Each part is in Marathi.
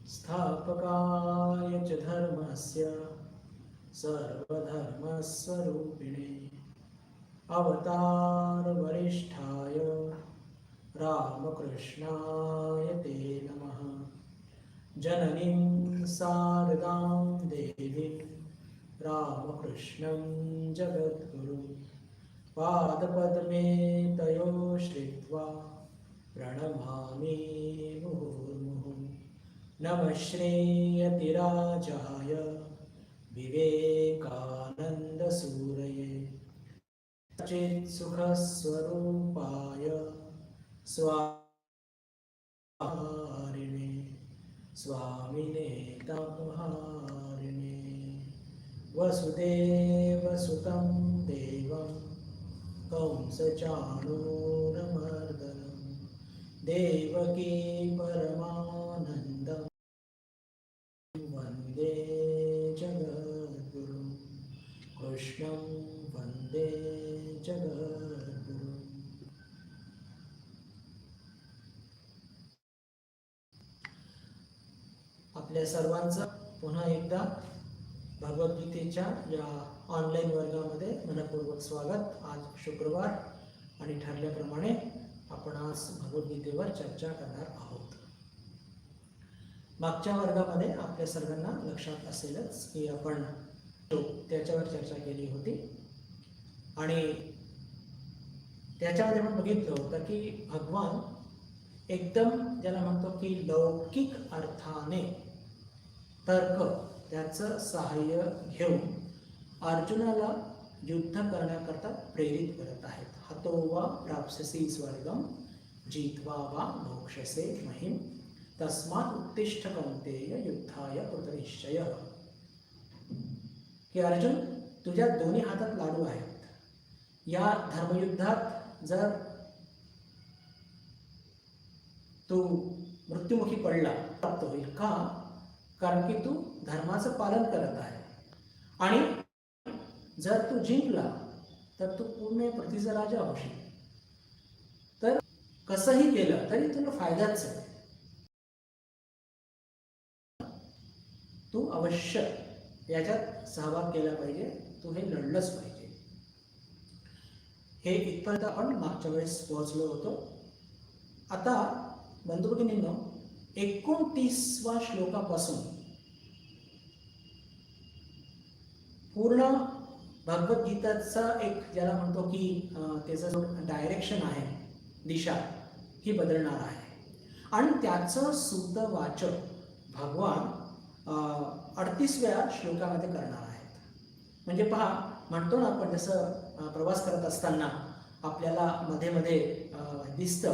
स्थापकाय च धर्मस्य सर्वधर्मस्वरूपिणे अवतारवरिष्ठाय रामकृष्णाय ते नमः। जननीं शारदां देवीं रामकृष्णं जगद्गुरुं पादपद्मे तयो श्रित्वा प्रणमामि मुहुर्मुहुः। नमः श्रीयतिराजाय विवेकानन्दसूरये चित्सुखस्वरूपाय स्वाहारिणे स्वामिने तमहारिणे वसुदेवसुतं देवं कंसचाणूरमर्दनं देवकी परमानन्दं वन्दे जगद्गुरुं कृष्णं वन्दे जगद्गुरुं। आपल्या सर्वांचं पुन्हा एकदा भगवद्गीतेच्या या ऑनलाईन वर्गामध्ये मनपूर्वक स्वागत। आज शुक्रवार आणि ठरल्याप्रमाणे आपण आज भगवद्गीतेवर चर्चा करणार आहोत। मागच्या वर्गामध्ये आपल्या सर्वांना लक्षात असेलच की आपण त्याच्यावर चर्चा केली होती आणि त्याच्यामध्ये आपण बघितलं होतं की भगवान एकदम ज्याला म्हणतो की लौकिक अर्थाने तर्क त्याचं सहाय्य घेऊन अर्जुनाला युद्ध करण्याकरता प्रेरित करत आहेत। हतो वा प्राप्स्यसि स्वर्गम जित्वा वा मोक्षसे महिम तस्मात् उत्तिष्ठ कौन्तेय युद्धाय कृतनिश्चयः। की अर्जुन, तुझ्या दोन्ही हातात लाडू आहेत। या धर्मयुद्धात जर तू मृत्युमुखी पडला प्राप्त होईल का? कारण की तू धर्माचं पालन करत आहे आणि जर तू जिंकला तर तू पूर्ण पृथ्वीचा राजा होशील। तर कसंही केलं तरी तुला फायदाच आहे। तू अवश्य याच्यात सहभाग केला पाहिजे, तू हे लढलंच पाहिजे। हे इथपर्यंत आपण मागच्या वेळेस पोहोचलो होतो। आता बंधू भगिनींनो, 29व्या श्लोकापासून पूर्ण भगवद्गीताचा एक ज्याला म्हणतो की त्याचं जो डायरेक्शन आहे, दिशा ही बदलणार आहे आणि त्याचं सूत्रवाचक भगवान 38व्या श्लोकामध्ये करणार आहेत। म्हणजे पहा, म्हणतो ना आपण जसं प्रवास करत असताना आपल्याला मध्ये मध्ये दिसतं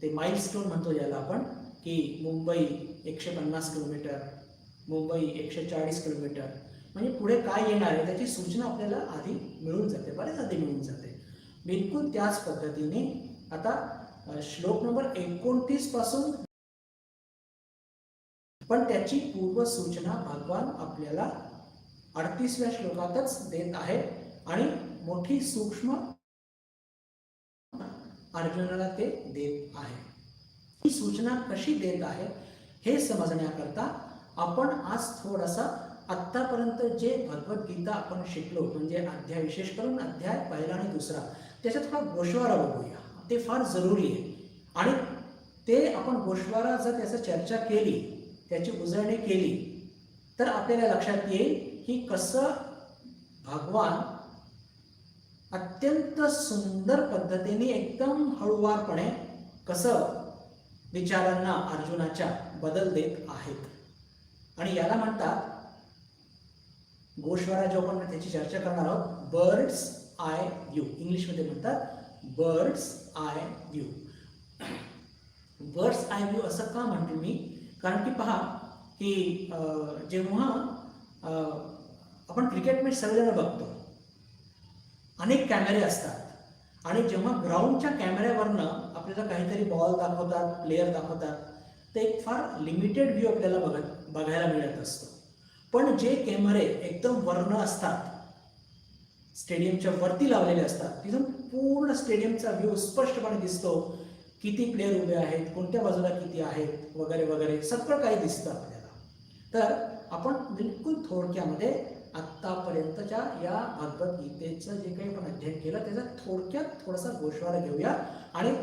ते माइलस्टोन म्हणतो ज्याला आपण, की मुंबई 150 किलोमीटर, मुंबई 140 किलोमीटर, म्हणजे पुढे काय येणार आहे त्याची सूचना आपल्याला आधी मिळून जाते, बरेच आधी मिळून जाते। बिलकुल त्याच पद्धतीने आता श्लोक नंबर 29 पासून पण त्याची पूर्व सूचना भगवान आपल्याला 38व्या श्लोकातच देत आहे आणि मोठी सूक्ष्म अर्जुनाला ते देत आहे। ही सूचना कशी देत आहे हे समजण्याकरता आपण आज थोडासा आत्तापर्यंत जे भगवद्गीता आपण शिकलो, म्हणजे अध्याय विशेष करून अध्याय पहिला आणि दुसरा, त्याच्यात थोडा गोषवारा बघूया। ते फार जरुरी आहे आणि ते आपण गोषवारा जर त्याची चर्चा केली, त्याची उजळणी केली तर आपल्याला लक्षात येईल की कसं भगवान अत्यंत सुंदर पद्धतीने एकदम हळूवारपणे कसं विचारांना अर्जुनाच्या बदल देत आहेत। आणि याला म्हणतात गोषवारा, जो आपण त्याची चर्चा करणार आहोत, बर्ड्स आय व्ह्यू, इंग्लिशमध्ये म्हणतात birds I view. Birds I view असं का म्हणतो मी? कारण की पहा की जेव्हा आपण क्रिकेट मॅच सगळेजण बघतो, अनेक कॅमेरे असतात आणि जेव्हा ग्राउंडच्या कॅमेऱ्यावरनं आपल्याला काहीतरी बॉल दाखवतात, प्लेयर दाखवतात, तर एक फार लिमिटेड व्ह्यू आपल्याला बघायला मिळत असतो। पण जे कॅमेरे एकदम वरनं असतात, स्टेडियमच्या वरती लावलेले असतात, तिथून पूर्ण स्टेडियमचा व्ह्यू स्पष्टपणे दिसतो, किती प्लेयर उभे आहेत, कोणत्या बाजूला किती आहेत वगैरे वगैरे सगळं काही दिसतं आपल्याला। तर आपण बिलकुल थोडक्यामध्ये आत्तापर्यंतच्या या भगवद्गीतेचं जे काही आपण अध्ययन केलं त्याचा थोडक्यात थोडासा गोषवारा घेऊया आणि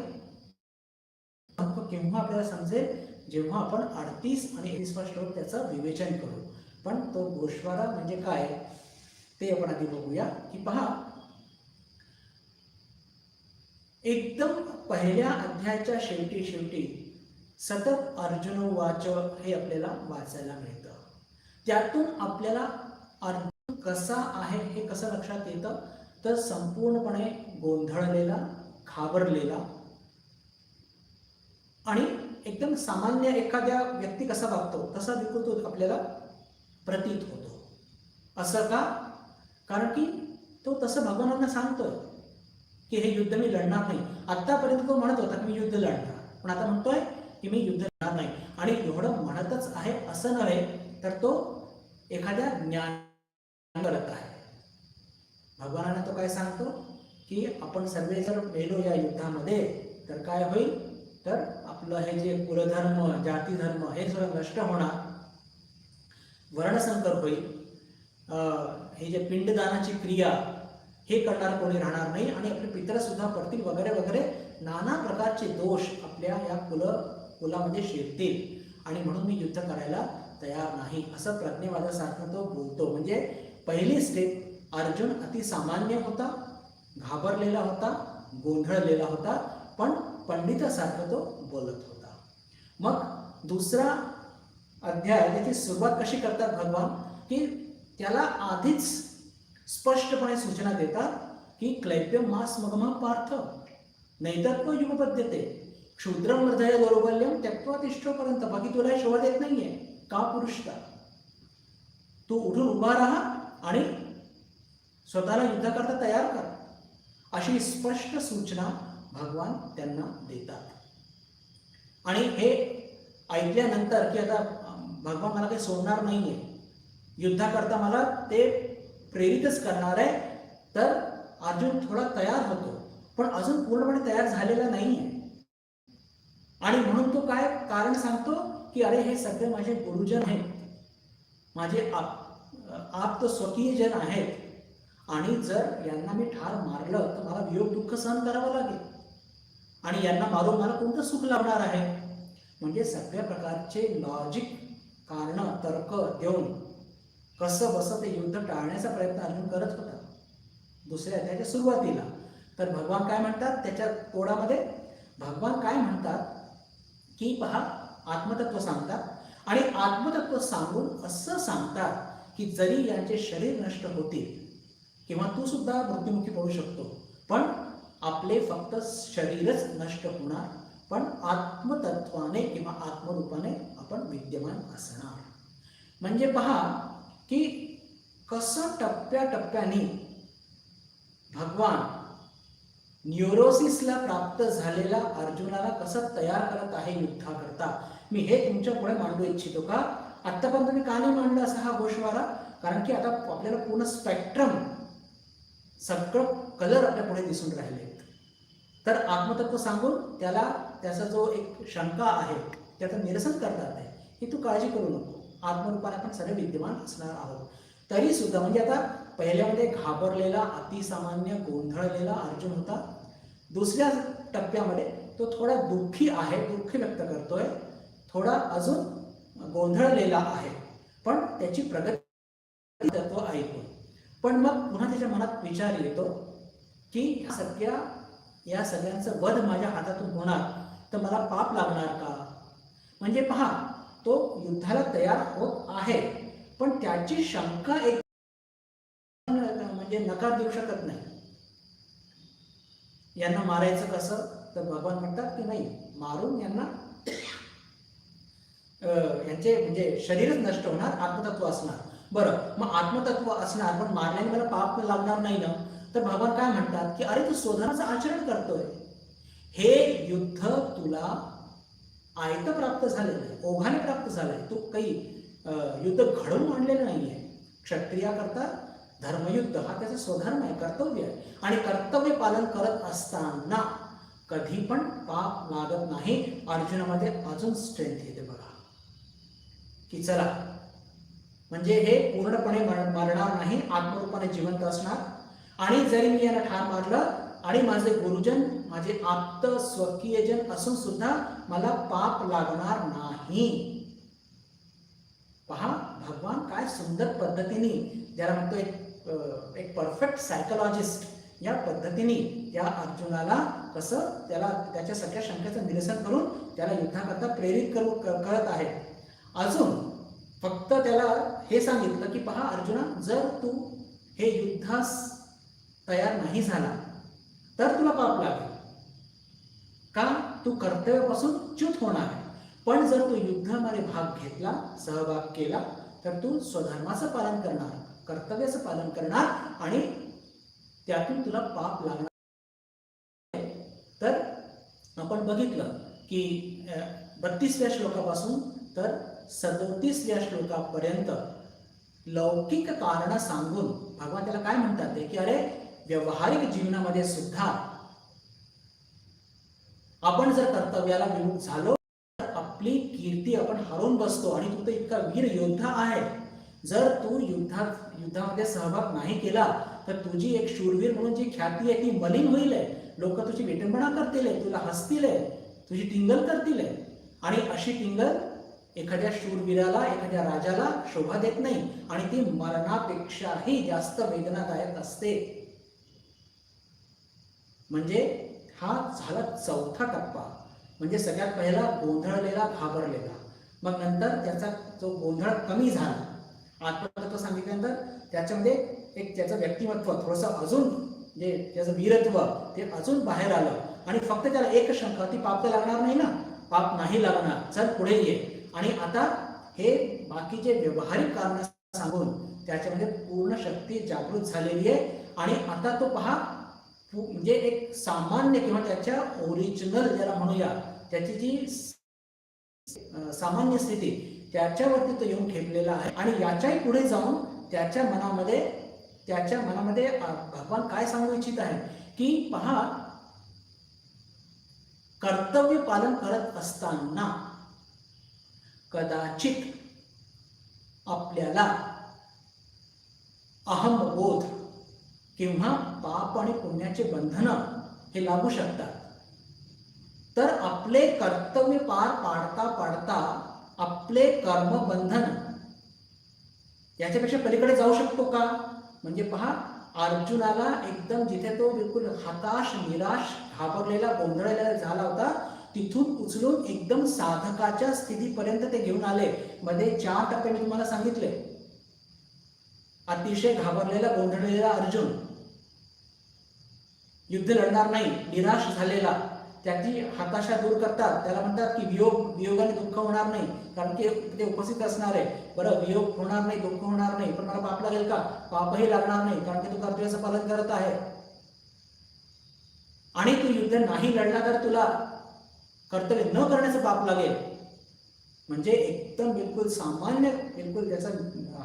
केव्हा आपल्याला समजेल जेव्हा आपण 38 आणि 31वा श्लोक त्याचं विवेचन करू. पण तो गोषवारा म्हणजे काय ते आपण आधी बघूया. की पहा, एकदम पहिल्या अध्यायाच्या शेवटी सतत अर्जुन वाच हे आपल्याला वाचायला मिळतं. त्यातून आपल्याला अर्जुन कसा आहे हे कसं लक्षात येतं, तर संपूर्णपणे गोंधळलेला, घाबरलेला आणि एकदम सामान्य एखाद्या व्यक्ती कसा वागतो तसा बिलकुल तो आपल्याला प्रतीत होतो. असं का? कारण की तो तसं भगवानांना सांगतोय की हे युद्ध मी लढणार नाही. आतापर्यंत तो म्हणत होता की मी युद्ध लढणार, पण आता म्हणतोय की मी युद्ध लढणार नाही. आणि एवढं म्हणतच आहे असं नव्हे, तर तो एखाद्या ज्ञान करत आहे. भगवानांना तो काय सांगतो की आपण सर्व जर मेलो या युद्धामध्ये तर काय होईल, तर आपलं हे जे कुलधर्म, जाती धर्म हे सगळं नष्ट होणार, वर्णसंकर होईल, हे जे पिंडदानाची क्रिया हे करणार कोणी राहणार नाही आणि आपले पितर सुद्धा पडतील वगैरे वगैरे नाना प्रकारचे दोष आपल्या या कुलामध्ये शिरतील आणि म्हणून मी युद्ध करायला तयार नाही असं प्रज्ञेवादासारखं तो बोलतो. म्हणजे पहिली स्टेप, अर्जुन अतिसामान्य होता, घाबरलेला होता, गोंधळलेला होता, पण पंडितासारखं तो बोलत होता. मग दुसरा अध्याय त्याची सुरुवात कशी करतात भगवान, की त्याला आधीच स्पष्टपणे सूचना देतात की क्लैप्यम मास मगम पार्थ नैतत्व युगपद्यते क्षुद्रम हृदय दौर्बल्यम त्यक्त्वा तिष्ठोपर्यंत. बाकी तुला शोभा देत नाहीये का पुरुषता, तू उठून उभा राहा आणि स्वतःला युद्धाकरता तयार कर, अशी स्पष्ट सूचना भगवान त्यांना देतात. आणि हे ऐकल्यानंतर की आता भगवान मला काही सोडणार नाहीये, युद्धाकरता मला ते प्रेरितच करणार आहे, तर अर्जुन थोडा तयार होतो, पण अजून पूर्णपणे तयार झालेला नाहीये. आणि म्हणून तो काय कारण सांगतो की अरे हे सगळे माझे गुरुजन आहेत, माझे आप स्वकीय जन आहेत, आणि जर यांना मी ठार मारलं तर मला वियोग दुःख सहन करावं लागेल आणि यांना मारून मला कोणतं सुख लाभणार आहे. म्हणजे सगळ्या प्रकारचे लॉजिक, कारण, तर्क देऊन कसं बसं ते युद्ध टाळण्याचा प्रयत्न अर्जुन करत होता दुसऱ्या अध्यायाच्या सुरुवातीला. तर भगवान काय म्हणतात त्याच्या तोडामध्ये, भगवान काय म्हणतात की पहा, आत्मतत्व सांगतात आणि आत्मतत्व सांगून असं सांगतात की जरी यांचे शरीर नष्ट होतील किंवा तू सुद्धा मृत्युमुखी पडू शकतो, पण आपले फक्त शरीरच नष्ट होणार, पण आत्मतत्वाने किंवा आत्मरूपाने आपण विद्यमान असणार. म्हणजे पहा की कसं टप्प्याटप्प्याने भगवान न्यूरोसिसला प्राप्त झालेला अर्जुनाला कसं तयार करत आहे युद्धाकरता. मी हे तुमच्या पुढे मांडू इच्छितो का, आत्तापर्यंत मी का नाही मांडला असा हा गोषवारा, कारण की आता आपल्याला पूर्ण स्पेक्ट्रम, सगळं कलर आपल्या पुढे दिसून राहिले. तर आत्मतत्व सांगून त्याचा जो एक शंका आहे त्याचं निरसन करतात आहे की तू काळजी करू नको, आत्मरूपाने आपण सगळे विद्यमान असणार आहोत. तरी सुद्धा म्हणजे आता पहिल्यामध्ये घाबरलेला, अतिसामान्य, गोंधळलेला अर्जुन होता. दुसऱ्या टप्प्यामध्ये तो थोडा दुःखी आहे, दुःख व्यक्त करतोय, थोडा अजून गोंधळलेला आहे, पण त्याची प्रगती तत्व ऐकून. पण मग पुन्हा त्याच्या मनात विचार येतो की या सगळ्यांचं वध माझ्या हातातून होणार तर मला पाप लागणार का. म्हणजे पहा, तो युद्धाला तयार होत आहे, पण त्याची शंका एक म्हणजे नकार देऊ शकत नाही. यांना मारायचं कसं, तर भगवान म्हणतात की नाही, मारून यांना यांचे म्हणजे शरीरच नष्ट होणार, आत्मतत्व असणार. बरं, मग आत्मतत्व असणार पण मारल्याने मला पाप लागणार नाही ना. तर भगवान काय म्हणतात की अरे तू शोधनाचं आचरण करतोय, हे युद्ध तुला आयतं प्राप्त झालेलं आहे, ओघाने प्राप्त झालंय, तू काही युद्ध घडवून आणलेलं नाहीये. क्षत्रियाकरता धर्मयुद्ध हा त्याचा स्वधर्म आहे, कर्तव्य आहे, आणि कर्तव्य पालन करत असताना कधी पण पाप लागत नाही. अर्जुनामध्ये अजून स्ट्रेंथ येते बघा की चला म्हणजे हे पूर्णपणे मरणार नाही, आत्मरूपाने जिवंत असणार. आणि जरी मी याला ठार मारलं आणि माझे गुरुजन, माझे आप्त स्वकीयजन असून सुद्धा मला पाप लागणार नाही. पहा भगवान काय सुंदर पद्धतीने, ज्याला म्हणतो एक परफेक्ट सायकोलॉजिस्ट, या पद्धतीने या अर्जुनाला कसं त्याला त्याच्या सगळ्या शंकेचं निरसन करून त्याला युद्धाकरता प्रेरित करत आहे. अजून फक्त त्याला हे सांगितलं की पहा अर्जुना, जर तू हे युद्धास तयार नाही झाला तर तुला पाप लागेल, का तू कर्तव्यापासून च्युत होणार आहे. पण जर तू युद्धामध्ये भाग घेतला, सहभाग केला, तर तू स्वधर्माचं पालन करणार, कर्तव्याचं पालन करणार आणि त्यातून तुला पाप लागणार. तर आपण बघितलं की 32व्या श्लोकापासून तर 37व्या श्लोकापर्यंत लौकिक कारण सांगून भगवान त्याला काय म्हणतात की अरे व्यावहारिक जीवनामध्ये सुद्धा आपण जर कर्तव्याला विमुख झालो तर आपली कीर्ती आपण हरवून बसतो. आणि तू तर इतका वीर योद्धा आहे, जर तू युद्धामध्ये सहभाग नाही केला तर तुझी एक शूरवीर म्हणून जी ख्याती आहे ती मलिन होईल, लोक तुझी विटंबना करतील, तुला हसतील, तुझी टिंगल करतील. आणि अशी टिंगल एखाद्या शूरवीराला, एखाद्या राजाला शोभा देत नाही आणि ती मरणापेक्षाही जास्त वेदनादायक असते. म्हणजे हा झाला चौथा टप्पा, म्हणजे सगळ्यात पहिला गोंधळलेला, घाबरलेला. मग नंतर त्याचा जो गोंधळ कमी झाला, आत्मतत्व सांगितल्यानंतर त्याच्यामध्ये एक त्याचं व्यक्तिमत्व थोडंसं अजून, जे त्याचं वीरत्व ते अजून बाहेर आलं. आणि फक्त त्याला एक शंका, ती पाप तर लागणार नाही ना, पाप नाही लागणार, चल पुढे ये. आणि आता हे बाकीचे व्यवहारिक कारण सांगून त्याच्यामध्ये पूर्ण शक्ती जागृत झालेली आहे. आणि आता तो पहा म्हणजे एक सामान्य किंवा त्याच्या ओरिजिनल ज्याला म्हणूया, त्याची जी सामान्य स्थिती त्याच्यावरती तो येऊन ठेपलेला आहे. आणि याच्याही पुढे जाऊन त्याच्या मनामध्ये भगवान काय सांगू इच्छित आहे की पहा, कर्तव्य पालन करत असताना कदाचित आपल्याला अहमबोध किंवा पाप आणि पुण्याचे बंधन हे लागू शकतात. तर आपले कर्तव्य पार पाडता पाडता आपले कर्मबंधन याच्यापेक्षा पलीकडे जाऊ शकतो का? म्हणजे पहा, अर्जुनाला एकदम जिथे तो बिलकुल हताश, निराश, घाबरलेला, गोंधळलेला झाला होता, तिथून उचलून एकदम साधकाच्या स्थितीपर्यंत ते घेऊन आले. मध्ये 4 टप्पे मी तुम्हाला सांगितले. अतिशय घाबरलेला, गोंधळलेला अर्जुन, युद्ध लढणार नाही, निराश झालेला, त्याची हताशा दूर करतात. त्याला म्हणतात की वियोगाने दुःख होणार नाही, कारण की ते उपस्थित असणार आहे. बरं, वियोग होणार नाही, दुःख होणार नाही, पण मला पाप लागेल का? पापही लागणार नाही, कारण की तू कर्तव्याचं पालन करत आहे. आणि तू युद्ध नाही लढला तर तुला कर्तव्य न करण्याचं पाप लागेल. म्हणजे एकदम बिलकुल सामान्य, बिलकुल त्याचा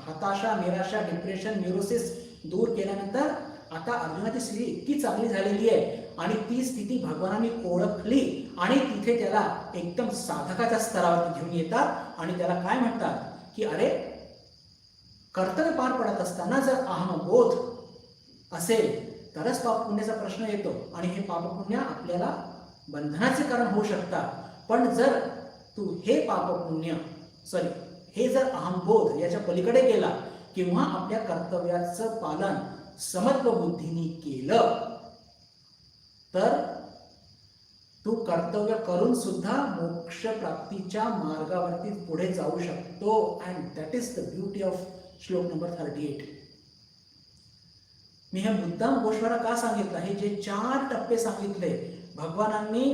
हताशा, निराशा, डिप्रेशन, न्यूरोसिस दूर केल्यानंतर आता अर्जुनाची स्थिती इतकी चांगली झालेली आहे. आणि ती स्थिती भगवानांनी ओळखली आणि तिथे त्याला एकदम साधकाच्या स्तरावरती घेऊन येतात. आणि त्याला काय म्हणतात की अरे, कर्तव्य पार पडत असताना जर अहमबोध असेल तरच पाप पुण्याचा प्रश्न येतो. आणि हे पाप पुण्य आपल्याला बंधनाचे कारण होऊ शकतात. पण जर तू हे पाप पुण्य हे जर अहमबोध याच्या पलीकडे गेला किंवा आपल्या कर्तव्याचं पालन समत्व बुद्धीने केलं तर तू कर्तव्य करून सुद्धा मोक्ष प्राप्तीच्या मार्गावरती पुढे जाऊ शकतो. And that is the beauty of श्लोक नंबर 38. मी हे मुद्दाम गोष्वारा का सांगितलं? हे जे 4 टप्पे सांगितले भगवानांनी,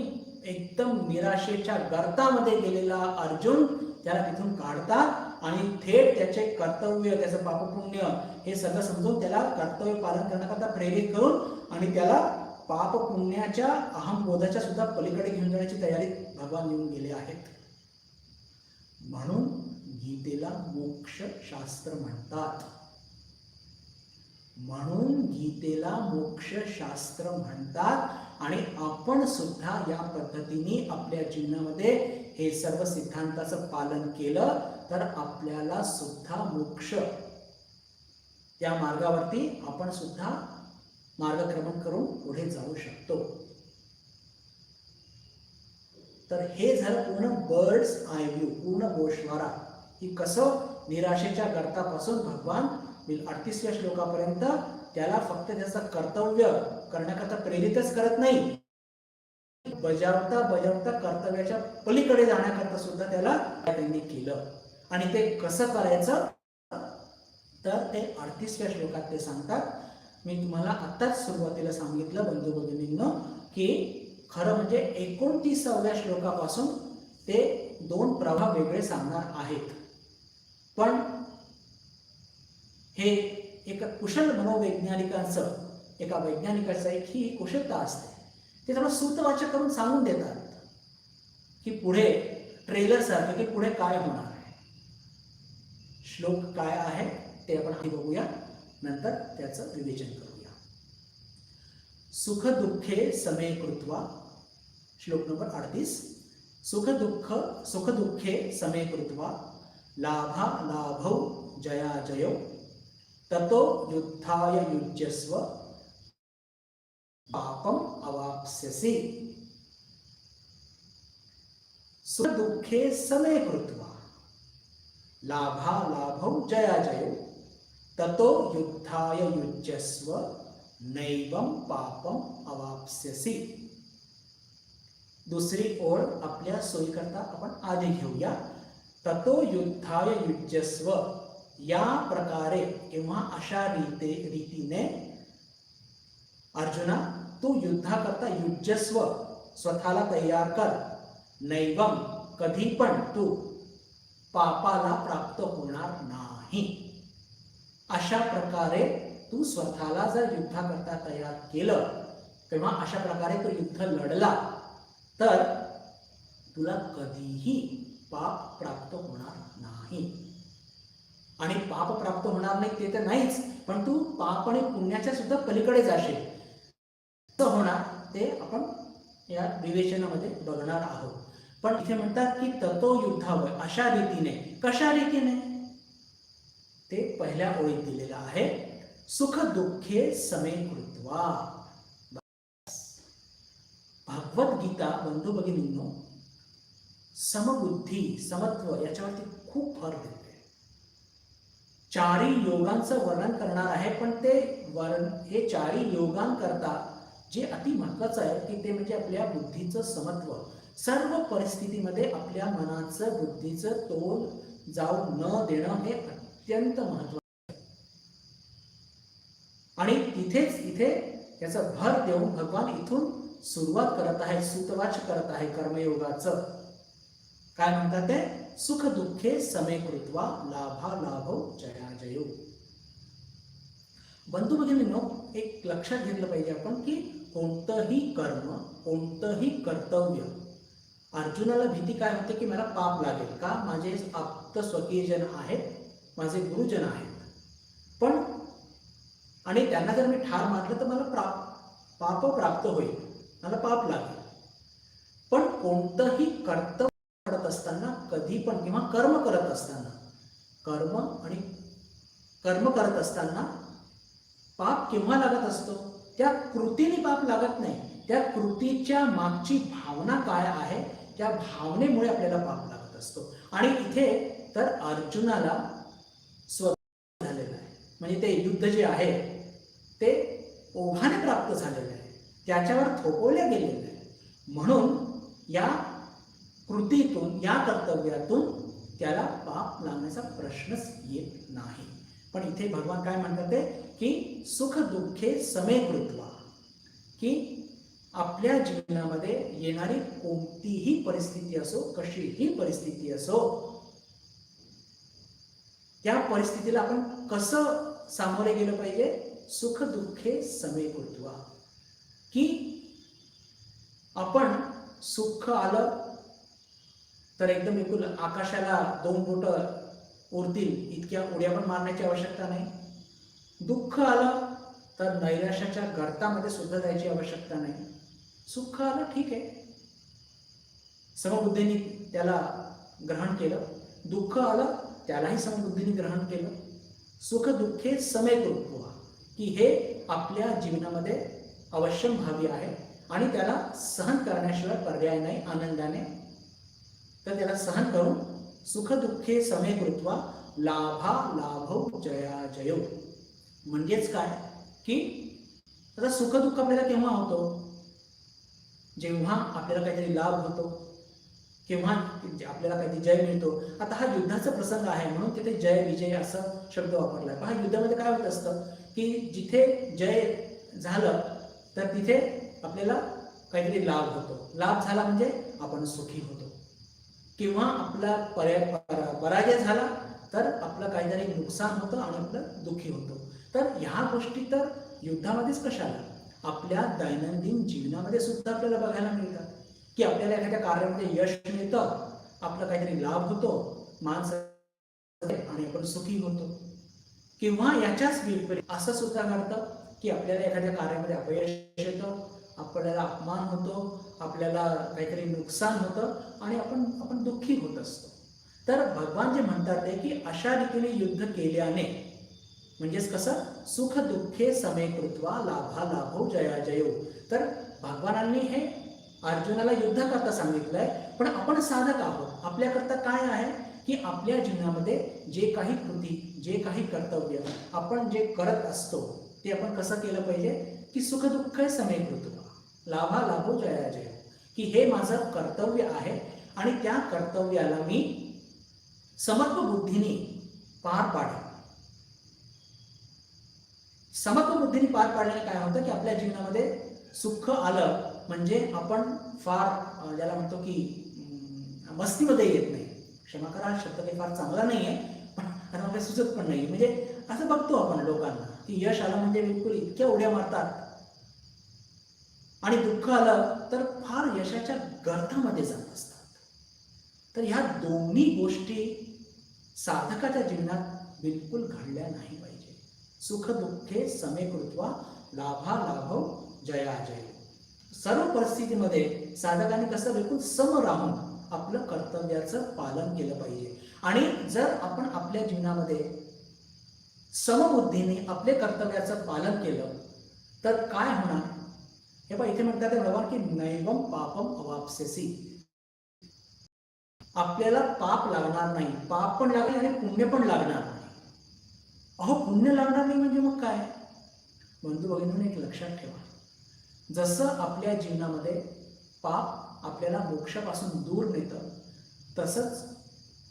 एकदम निराशेच्या गर्तामध्ये गेलेला अर्जुन त्याला तिथून काढतात आणि थेट त्याचे कर्तव्य, त्याचं पापपुण्य हे सगळं समजून त्याला कर्तव्य पालन करण्याकरता प्रेरित करून आणि त्याला पाप पुण्याच्या अहमबोधाच्या सुद्धा पलीकडे घेऊन जाण्याची तयारी भगवान येऊन गेले आहेत. म्हणून गीतेला मोक्ष शास्त्र म्हणतात. आणि आपण सुद्धा या पद्धतीने आपल्या जीवनामध्ये हे सर्व सिद्धांताचं पालन केलं तर आपल्याला सुद्धा मोक्ष या मार्गावरती आपण सुद्धा मार्गक्रमण करून पुढे जाऊ शकतो. तर हे झालं पूर्ण बर्ड्स आय व्ह्यू, पूर्ण गोषवारा की कसं निराशेच्या गर्तापासून भगवान 38व्या श्लोकापर्यंत त्याला फक्त त्याचं कर्तव्य करण्याकरता प्रेरितच करत नाही, बजावता बजावता कर्तव्याच्या पलीकडे जाण्याकरता सुद्धा त्याला त्यांनी केलं. आणि ते कसं करायचं तर ते 38व्या श्लोकात ते सांगतात. मी तुम्हाला आत्ताच सुरुवातीला सांगितलं बंधू भगिनींनो की खरं म्हणजे 29व्या श्लोकापासून ते 2 प्रभाव वेगळे सांगणार आहेत. पण हे एक कुशल मनोवैज्ञानिकांचं, एका वैज्ञानिकाचं एक ही कुशलता असते. ते थोडं सूतवाचक करून सांगून देतात की पुढे ट्रेलर सारखं की पुढे काय होणार आहे. श्लोक काय आहे ते आपण आधी बघूया, नंतर त्याचं विवेचन करूया. सुख दुःखे समे कृत्वा, श्लोक नंबर 38. सुख दुःखे समे कृत्वा लाभा लाभौ जया जयो ततो युद्धाय युज्यस्व पापम अवाप्स्यसि. सुख दुःखे समे कृत्वा लाभा लाभौ जया जयो ततो युद्धाय युज्यस्व नैवं पापम अवाप्स्यसि. दुसरी ओळ आपल्या सोयीकरता आपण आधी घेऊया. ततो युद्धाय युज्यस्व, या प्रकारे किंवा अशा रीतीने अर्जुना तू युद्धाकरता युज्यस्व, स्वतःला तयार कर. नैवम, कधी पण तू पापाला प्राप्त होणार नाही. अशा प्रकारे तू स्वतःला जर युद्धाकरता तयार केलं किंवा अशा प्रकारे तो युद्ध लढला तर तुला कधीही पाप प्राप्त होणार नाही. आणि पाप प्राप्त होणार नाही ते तर नाहीच, पण तू पाप आणि पुण्याच्या सुद्धा पलीकडे जाशील. कसं होणार ते आपण या विवेचनामध्ये बघणार आहोत. पण इथे म्हणतात की ततो युद्धावय, अशा रीतीने. कशा रीतीने ते पहिल्या ओळीत दिलेलं आहे. सुख दुःखे समे कृत्वा. भगवद्गीता बंधू भगिनींनो समबुद्धी, समत्व याच्यावरती खूप भर देते. चारी योगांचं वर्णन करणार आहे, पण ते हे चारी योगांकरता जे अति महत्वाचं आहे की ते म्हणजे आपल्या बुद्धीचं समत्व. सर्व परिस्थितीमध्ये आपल्या मनाचं, बुद्धीचं तोल जाऊ न देणं हे अत्यंत महत्वाचं आहे. आणि तिथेच इथे याचा भर देऊन भगवान इथून सुरुवात करत आहे, सूतवाच करत आहे कर्मयोगाचं. काय म्हणतात ते? सुख दुःखे समे कृत्वा लाभा लाभो जया जयो. बंधू भगिनींनो एक लक्षात घेतलं पाहिजे आपण की कोणतंही कर्म, कोणतंही कर्तव्य, अर्जुनाला भीती काय होते की मला पाप लागेल का, माझे आप्त स्वकीयजन आहेत, माझे गुरुजन आहेत, पण आणि त्यांना जर मी ठार मारलं तर मला पाप प्राप्त होईल, मला पाप लागेल. पण कोणतंही कर्तव्य करत असताना कधी पण किंवा कर्म करत असताना पाप केव्हा लागत असतो? त्या कृतीने पाप लागत नाही, त्या कृतीच्या मागची भावना काय आहे त्या भावनेमुळे आपल्याला पाप लागत असतो. आणि इथे तर अर्जुनाला स्वतः झालेलं आहे, म्हणजे ते युद्ध जे आहे ते ओघाने प्राप्त झालेलं आहे, त्याच्यावर थोपवल्या गेलेलं आहे. म्हणून या कृतीतून, या कर्तव्यातून त्याला पाप लागण्याचा प्रश्नच येत नाही. पण इथे भगवान काय म्हणतात ते की सुख दुःखे समे कृत्वा, की आपल्या जीवनामध्ये येणारी कोणतीही परिस्थिती असो, कशीही परिस्थिती असो, त्या परिस्थितीला आपण कसं सामोरे गेलं पाहिजे? सुख दुःखे समे कृत्वा, की आपण सुख आलं तर एकदम बिलकुल आकाशाला 2 बोट उरतील इतक्या उड्या पण मारण्याची आवश्यकता नाही. दुःख आलं तर नैराश्याच्या गर्तामध्ये सुद्धा जायची आवश्यकता नाही. सुख आलं ठीक आहे, समबुद्धीने त्याला ग्रहण केलं, दुःख आलं त्यालाही समबुद्धीने ग्रहण केलं. सुख दुःखे समे कृत्वा, की हे आपल्या जीवनामध्ये अवश्यंभावी आहे आणि त्याला सहन करण्याशिवाय पर्याय नाही आनंदाने. तर त्याला सहन करून सुख दुःखे समे कृत्वा लाभा लाभो जया जयो. म्हणजेच काय की आता सुख दुःख आपल्याला केव्हा होतो, जेव्हा आपल्याला काहीतरी लाभ होतो, केव्हा आपल्याला काहीतरी जय मिळतो. आता हा युद्धाचा प्रसंग आहे म्हणून तिथे जय विजय असा शब्द वापरलाय. पहा युद्धामध्ये काय होत असतं की जिथे जय झालं तर तिथे आपल्याला काहीतरी लाभ होतो. लाभ झाला म्हणजे आपण सुखी होतो, किंवा आपला पराजय झाला तर आपलं काहीतरी नुकसान होतं आणि आपलं दुःखी होतो. तर ह्या गोष्टी तर युद्धामध्येच कशाला, आपल्या दैनंदिन जीवनामध्ये सुद्धा आपल्याला बघायला मिळतात की आपल्याला एखाद्या कार्यामध्ये यश मिळतं, आपला काहीतरी लाभ होतो, माणसं आणि आपण सुखी होतो. किंवा याच्याच विपरीत असं सुद्धा घडतं की आपल्याला एखाद्या कार्यामध्ये अपयश येतं, आपल्याला अपमान होतो, आपल्याला काहीतरी नुकसान होतं आणि आपण दुःखी होत असतो. तर भगवान जे म्हणतात ते की अशा रीतीने युद्ध केल्याने, म्हणजेच कसं, सुख दुःखे समे कृत्वा लाभा लाभो जया जयो. तर भगवानांनी हे अर्जुनाला युद्ध करता सांगितलंय, पण आपण साधक आहोत. आपल्याकरता काय आहे की आपल्या जीवनामध्ये जे काही कृती, जे काही कर्तव्य आपण जे करत असतो ते आपण कसं केलं पाहिजे की सुख दुःख समे कृत्वा लाभा लाभो जया जय, की हे माझं कर्तव्य आहे आणि त्या कर्तव्याला मी समत्व बुद्धीने पार पाडेन. समत्व बुद्धीने पार पाडल्याने काय होतं की आपल्या जीवनामध्ये सुख आलं म्हणजे आपण फार ज्याला म्हणतो की मस्तीमध्ये येत नाही. क्षमा करा, शब्द काही फार चांगला नाहीये, पण आता मला सुचत पण नाही. म्हणजे असं बघतो आपण लोकांना की यश आलं म्हणजे बिलकुल इतक्या उड्या मारतात आणि दुःख आलं तर फार यशाच्या गर्तामध्ये जात असतात. तर ह्या दोन्ही गोष्टी साधकाच्या जीवनात बिलकुल घडल्या नाही पाहिजे. सुख दुःखे समे कृत्वा लाभा लाभो जया जय. सर्व परिस्थितीमध्ये साधकाने कसं बिलकुल सम राहून आपलं कर्तव्याचं पालन केलं पाहिजे. आणि जर आपण आपल्या जीवनामध्ये समबुद्धीने आपले कर्तव्याचं पालन केलं तर काय होणार, हे पहा इथे म्हणतात ते भगवान की नैवम पापम अवाप्स्यसि. आपल्याला पाप लागणार नाही, पाप पण लागेल आणि पुण्य पण लागणार नाही. अहो पुण्य लागणार नाही म्हणजे मग काय, बंधू भगिनींनो एक लक्षात ठेवा, जसं आपल्या जीवनामध्ये पाप आपल्याला मोक्षापासून दूर नेतं तसंच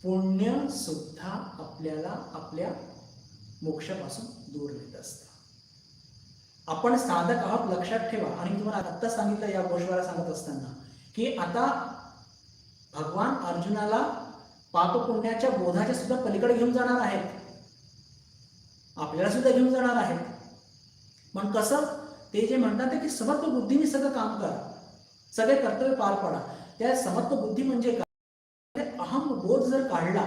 पुण्य सुद्धा आपल्याला आपल्या मोक्षापासून दूर नेत असतं. आपण साधक आहोत लक्षात ठेवा. आणि मी तुम्हाला आत्ता सांगितलं या गोष्टीला सांगत असताना की आता भगवान अर्जुनाला पाप पुण्याच्या बोधाच्या सुद्धा पलीकडे घेऊन जाणार आहेत, आपल्याला सुद्धा घेऊन जाणार आहेत. पण कसं, ते जे म्हणतात की समत्व बुद्धीने सगळं काम करा, सगळे कर्तव्य पार पाडा. त्या समत्व बुद्धी म्हणजे काय, अहम बोध जर काढला.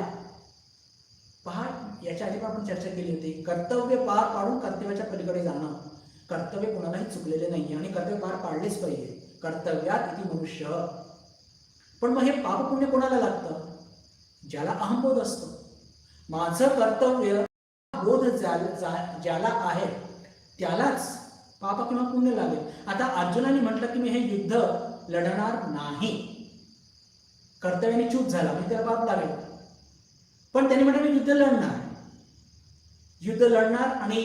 पहा याच्या आधी पण आपण चर्चा केली होती, कर्तव्य पार पाडून कर्तव्याच्या पलीकडे जाणं. कर्तव्य कोणालाही चुकलेले नाही आणि कर्तव्य पार पाडलेच पाहिजे. कर्तव्यात इति मनुष्य. पण मग हे पाप पुण्य कोणाला लागतं, ज्याला अहमबोध असतो. माझं कर्तव्य बोध ज्याला आहे त्यालाच पाप किंवा पुण्य लागेल. आता अर्जुनाने म्हटलं की मी हे युद्ध लढणार नाही, कर्तव्याने चूक झाला म्हणजे त्याला पाप लागेल. पण त्याने म्हटलं मी युद्ध लढणार, युद्ध लढणार आणि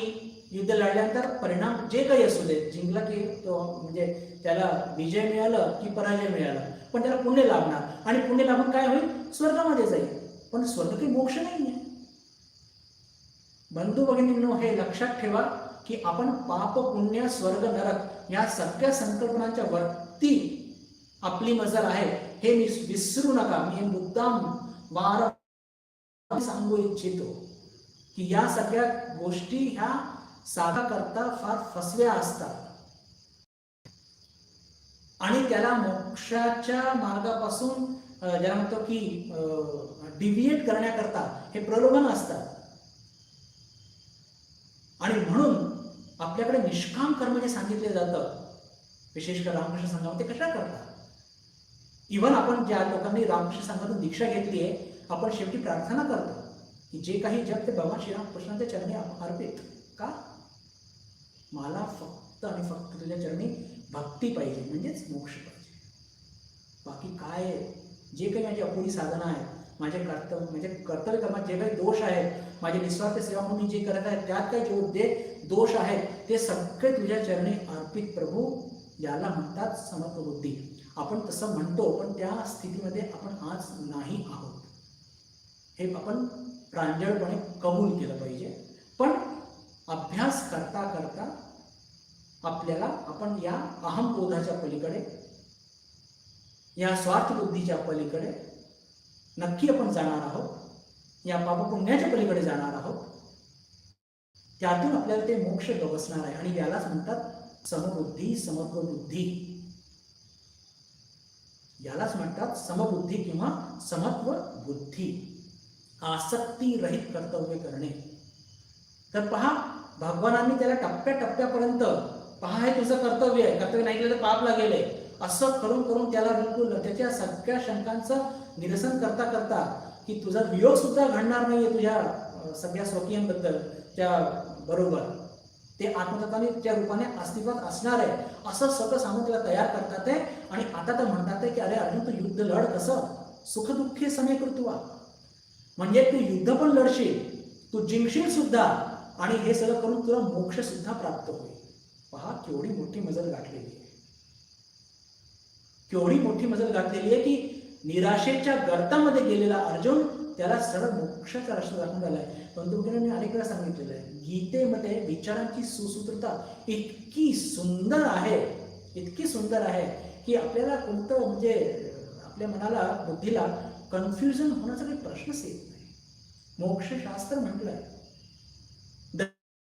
युद्ध लढल्यानंतर परिणाम जे काही असू दे, जिंकला की तो म्हणजे त्याला विजय मिळालं की पराजय मिळाला, पण त्याला पुण्य लाभणार आणि पुण्य लाभून काय होईल, स्वर्गामध्ये जाईल. पण स्वर्ग काही मोक्ष नाहीये. बंधू भगिनींनो हे लक्षात ठेवा की आपण पाप पुण्य स्वर्ग नरक या सगळ्या संकल्पनांच्या वरती आपली मजल आहे हे विसरू नका. मी मुद्दाम वारंवार सांगू इच्छितो की या सगळ्या गोष्टी ह्या साधा करता फार फसव्या असतात आणि त्याला मोक्षाच्या मार्गापासून ज्याला म्हणतो की डिव्हिएट करण्याकरता हे प्रलोभन असतात. आणि म्हणून आपल्याकडे निष्काम कर्म जे सांगितले जातं, विशेषकर रामकृष्ण संघामध्ये कशा करतात इव्हन आपण ज्या लोकांनी रामकृष्ण संघातून दीक्षा घेतली आहे, आपण शेवटी प्रार्थना करतो की जे काही जग ते भगवान श्रीरामकृष्णांच्या चरणी अर्पित. का? मला फक्त आणि फक्त तुझ्या चरणी भक्ती पाहिजे, म्हणजेच मोक्ष पाहिजे. बाकी काय जे काही माझी अपुरी साधना आहे, माझे कर्तव्य कर्मात जे काही दोष आहेत, माझे निस्वार्थ सेवा म्हणून जे करत आहेत त्यात काही जे दोष आहेत ते सगळे तुझ्या चरणी अर्पित प्रभू. याला म्हणतात समत्वबुद्धी. आपण तसं म्हणतो, पण त्या स्थितीमध्ये आपण आज नाही आहोत. हे आपण प्रांजळपणे कबूल केलं पाहिजे. पण अभ्यास करता करता आपल्याला आपण या अहमबोधाच्या पलीकडे, या स्वार्थबुद्धीच्या पलीकडे नक्की आपण जाणार आहोत. या पापपुण्याच्या पलीकडे जाणार आहोत. त्यातून आपल्याला ते मोक्ष गवसणार आहे. आणि यालाच म्हणतात समबुद्धी, समत्वबुद्धी. यालाच म्हणतात समबुद्धी किंवा समत्व बुद्धी. आसक्ती रहित कर्तव्य करणे. तर पहा, भगवानांनी त्याला टप्प्याटप्प्यापर्यंत, पहा हे तुझं कर्तव्य आहे, कर्तव्य नाही केलं तर पाप लागेल आहे, असं करून करून त्याला बिलकुल त्याच्या सगळ्या शंकांचं निरसन करता करता, की तुझा वियोग सुद्धा घडणार नाहीये तुझ्या सगळ्या स्वकीयांबद्दल, त्या बरोबर ते आत्मतत्वाच्या रूपाने अस्तित्वात असणार आहे, असं सगळं सांगून त्याला तयार करतात आहे. आणि आता तर म्हणतात की अरे अर्जुन, तू युद्ध लढ, कसं सुखदुःखी समेकर्तृत्व, म्हणजे तू युद्ध पण लढशील, तू जिंकशील सुद्धा, आणि हे सगळं करून तुला मोक्ष सुद्धा प्राप्त होईल. पहा केवढी मोठी मजल गाठलेली आहे, केवढी मोठी मजल गाठलेली आहे, की निराशेच्या गर्तामध्ये गेलेला अर्जुन त्याला सरळ मोक्षाचा रस्ता दाखवून आलाय. बंधुकीने मी अनेक वेळा सांगितलेलं आहे, गीतेमध्ये विचारांची सुसूत्रता इतकी सुंदर आहे, इतकी सुंदर आहे, की आपल्याला कोणतं म्हणजे आपल्या मनाला, बुद्धीला कन्फ्युजन होण्याचा काही प्रश्नच येत नाही. मोक्षशास्त्र म्हटलंय,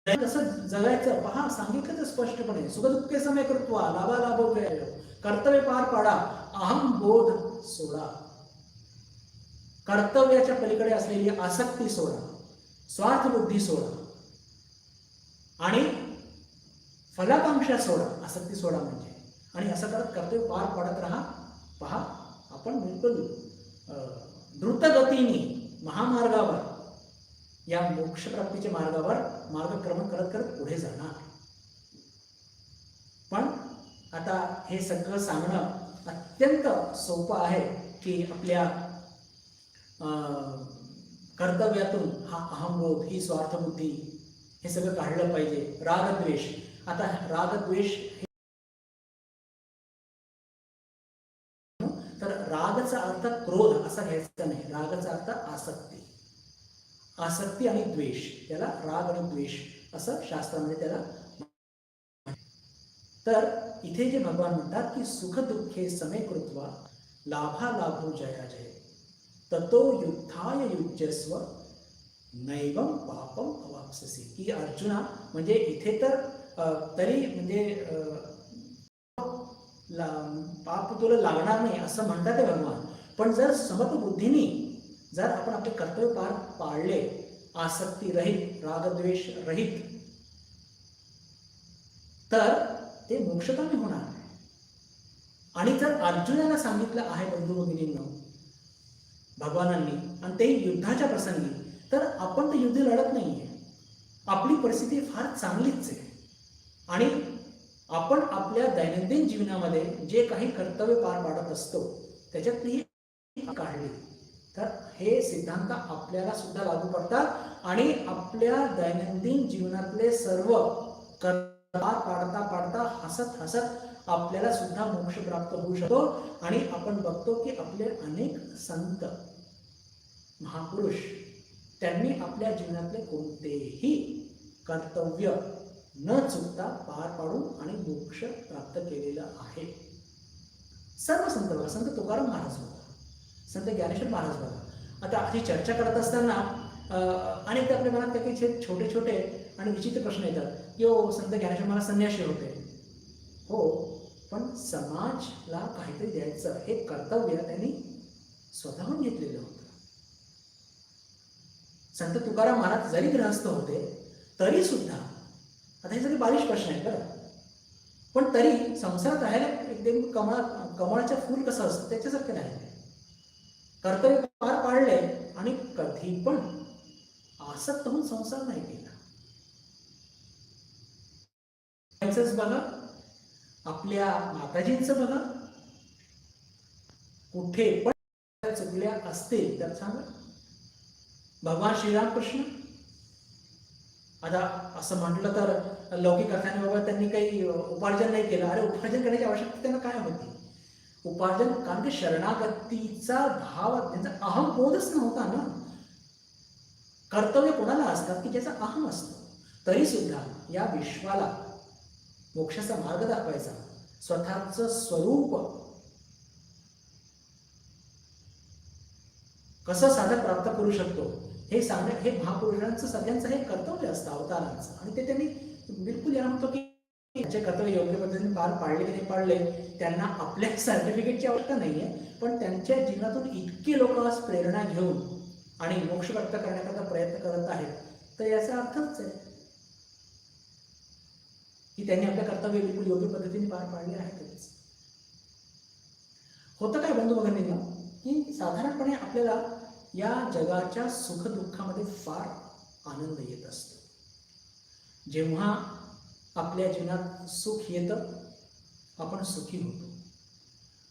कसं जगायचं पहा, सांगितलं तर स्पष्टपणे. सुखदुःखे समेकर्तृत्व, लाभालाभो कर्तव्य पार पाडा, अहम बोध सोडा. कर्तव्याच्या पलीकडे असलेली आसक्ती सोडा, स्वार्थ बुद्धी सोडा, आणि फलाकांक्षा सोडा. आसक्ती सोडा म्हणजे, आणि असं करत कर्तव्य पार पाडत राहा. पहा, आपण बिलकुल द्रुतगतीने महामार्गावर, या मोक्षप्राप्तीच्या मार्गावर मार्गक्रमण करत करत पुढे जाणार. पण आता हे सगळं सांगणं अत्यंत सोपं आहे, की आपल्या कर्तव्यातून हा अहमबोध, ही स्वार्थबुद्धी, हे सगळं काढलं पाहिजे. रागद्वेष, आता रागद्वेष, तर रागचा अर्थ क्रोध असा घ्यायचा नाही, रागचा अर्थ आसक्ती. आसक्ती आणि द्वेष, त्याला राग आणि द्वेष असं शास्त्रामध्ये त्याला. तर इथे जे भगवान म्हणतात की सुख दुःखे समेकृत्वा लाभालाभो जयाजय ततो युद्धाय युज्यस्व नैवम पापम अवाप्स्यसि. की अर्जुना, म्हणजे इथे तर तरी म्हणजे पाप तुला लागणार नाही असं म्हणतात ते भगवान. पण जर समत्वबुद्धीने जर आपण आपले कर्तव्य पार पाडले, आसक्ती रहित, रागद्वेष रहित, तर ते मोक्षकामी होणार. आणि जर अर्जुनाला सांगितलं आहे बंधू भगिनींनो भगवानांनी, आणि ते युद्धाच्या प्रसंगी, तर आपण तर युद्ध लढत नाहीये, आपली परिस्थिती फार चांगलीच आहे. आणि आपण आपल्या दैनंदिन जीवनामध्ये जे काही कर्तव्य पार पाडत असतो त्याच्यातली काढली, तर हे सिद्धांत आपल्याला सुद्धा लागू पडतात. आणि आपल्या दैनंदिन जीवनातले सर्व पार पाडता पाडता, हसत हसत आपल्याला सुद्धा मोक्ष प्राप्त होऊ शकतो. आणि आपण बघतो की आपले अनेक संत महापुरुष, त्यांनी आपल्या जीवनातले कोणतेही कर्तव्य न चुकता पार पाडून आणि मोक्ष प्राप्त केलेलं आहे. सर्व संत बघा, संत तुकाराम महाराज बघा, संत ज्ञानेश्वर महाराज बघा. आता अशी चर्चा करत असताना अनेकदा आपल्या मनात काही छोटे छोटे आणि विचित्र प्रश्न येतात की हो, संत ज्ञानेश्वर महाराज संन्यासी होते. हो, पण समाजला काहीतरी द्यायचं हे कर्तव्य त्यांनी स्वतःहून घेतलेलं होतं. संत तुकाराम महाराज जरी गृहस्थ होते तरी सुद्धा, आता हे सगळे बालिश प्रश्न आहेत बरं, पण तरी संसारात राहायला एकदम कमळाच्या फूल कसं असतं त्याच्यासारखं राहिले, कर्तव्य पार पाडले आणि कधी पण आसक्त होऊन संसार नाही केला. बघा, आपल्या माताजींचं बघा, कुठे पण चुकल्या असतील तर सांगा. भगवान श्रीरामकृष्ण, आता असं म्हटलं तर लौकिक अर्थाने बाबा त्यांनी काही उपार्जन नाही केलं. अरे उपार्जन करण्याची आवश्यकता त्यांना काय होती? उपार्जन, कारण की शरणागतीचा भाव, त्यांचा अहमबोधच नव्हता ना. कर्तव्य कोणाला असतात की ज्याचा अहम असतो. तरी सुद्धा या विश्वाला मोक्षाचा मार्ग दाखवायचा, स्वतःचं स्वरूप कसं साधक प्राप्त करू शकतो हे सांगणे, हे महापुरुषांचं सगळ्यांचं हे कर्तव्य असतं, अवतारांचं. आणि ते त्यांनी बिलकुल याला म्हणतो की त्यांचे कर्तव्य योग्य पद्धतीने पार पाडले की नाही पाडले, त्यांना आपल्या सर्टिफिकेटची आवश्यकता नाहीये, पण त्यांच्या जीवनातून इतके लोक आज प्रेरणा घेऊन आणि मोक्ष प्राप्त करण्याकरता प्रयत्न करत आहेत, तर याचा अर्थच आहे की त्यांनी आपल्या कर्तव्य बिलकुल योग्य पद्धतीने पार पाडले आहेतच. होतं काय बंधू भगिनींनो, की साधारणपणे आपल्याला या जगाच्या सुखदुःखामध्ये फार आनंद येत असतो. जेव्हा आपल्या जीवनात सुख येतं आपण सुखी होतो,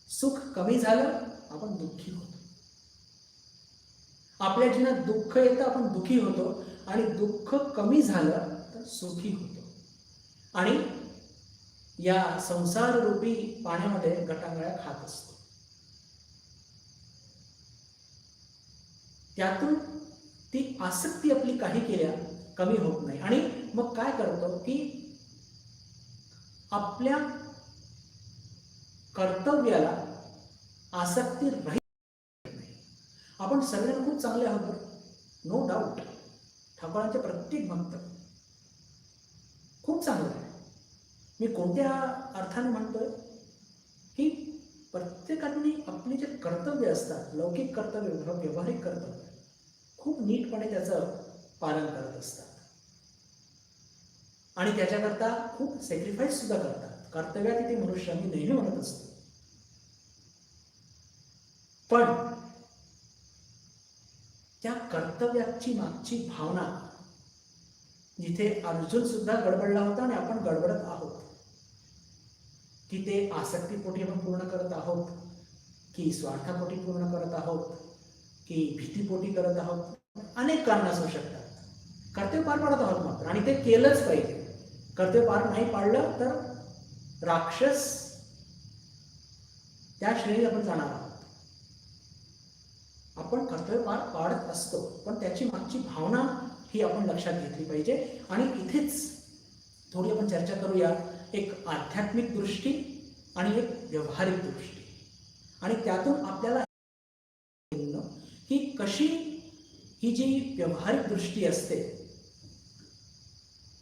सुख कमी झालं आपण दुःखी होतो, आपल्या जीवनात दुःख येतं आपण दुःखी होतो, आणि दुःख कमी झालं तर सुखी होतो. आणि या संसार रूपी पाण्यामध्ये गटांगळ्या खात असतो. त्यातून ती आसक्ती आपली काही केल्या कमी होत नाही. आणि मग काय करतो की आपल्या कर्तव्याला आसक्ती राहील नाही. आपण सगळ्यांना खूप चांगले आहोत, नो डाऊट. ठाकूरांचे प्रत्येक भक्त खूप चांगलं आहे. मी कोणत्या अर्थाने म्हणतोय की प्रत्येकाने आपले जे कर्तव्य असतात, लौकिक कर्तव्य, व्यावहारिक कर्तव्य, खूप नीटपणे त्याचं पालन करत असतात आणि त्याच्याकरता खूप सॅक्रिफाईस सुद्धा करतात. कर्तव्यात ते मनुष्य मी नेहमी म्हणत असतो. पण त्या कर्तव्याची मागची भावना, जिथे अर्जुन सुद्धा गडबडला होता आणि आपण गडबडत आहोत, की ते आसक्तीपोटी आपण पूर्ण करत आहोत, की स्वार्थापोटी पूर्ण करत आहोत, की भीतीपोटी करत आहोत, अनेक कारण असू शकतात. कर्तव्य पार पाडत आहोत मात्र, आणि ते केलंच पाहिजे. कर्तव्य पार नाही पाडलं तर राक्षस त्या श्रेणीत आपण जाणार आहोत. आपण कर्तव्य पार पाडत असतो, पण त्याची मागची भावना ही आपण लक्षात घेतली पाहिजे. आणि इथेच थोडी आपण चर्चा करूया, एक आध्यात्मिक दृष्टी आणि एक व्यवहारिक दृष्टी. आणि त्यातून आपल्याला की कशी ही जी व्यवहारिक दृष्टी असते,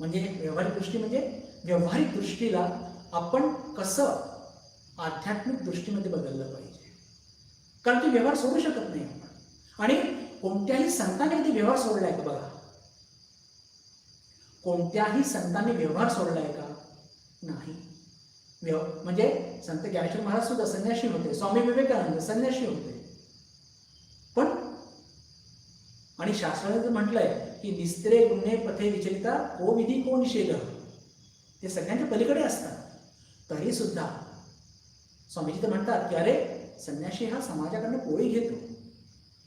म्हणजे व्यवहारिक दृष्टी म्हणजे व्यवहारिक दृष्टीला आपण कसं आध्यात्मिक दृष्टीमध्ये बदललं पाहिजे. कारण की व्यवहार सोडू शकत नाही आपण. आणि कोणत्याही संतांनी कधी व्यवहार सोडलाय का? बघा, कोणत्याही संतांनी व्यवहार सोडलाय का? नाही. म्हणजे संत ज्ञानेश्वर महाराज सुद्धा संन्यासी होते, स्वामी विवेकानंद संन्यासी होते. पण आणि शास्त्राने म्हटलंय की निस्त्रे गुन्हे पथे विचलिता को विधी को निषेध, ते सगळ्यांच्या पलीकडे असतात. तरी सुद्धा स्वामीजी तर म्हणतात की अरे संन्यासी हा समाजाकडनं पोळी घेतो.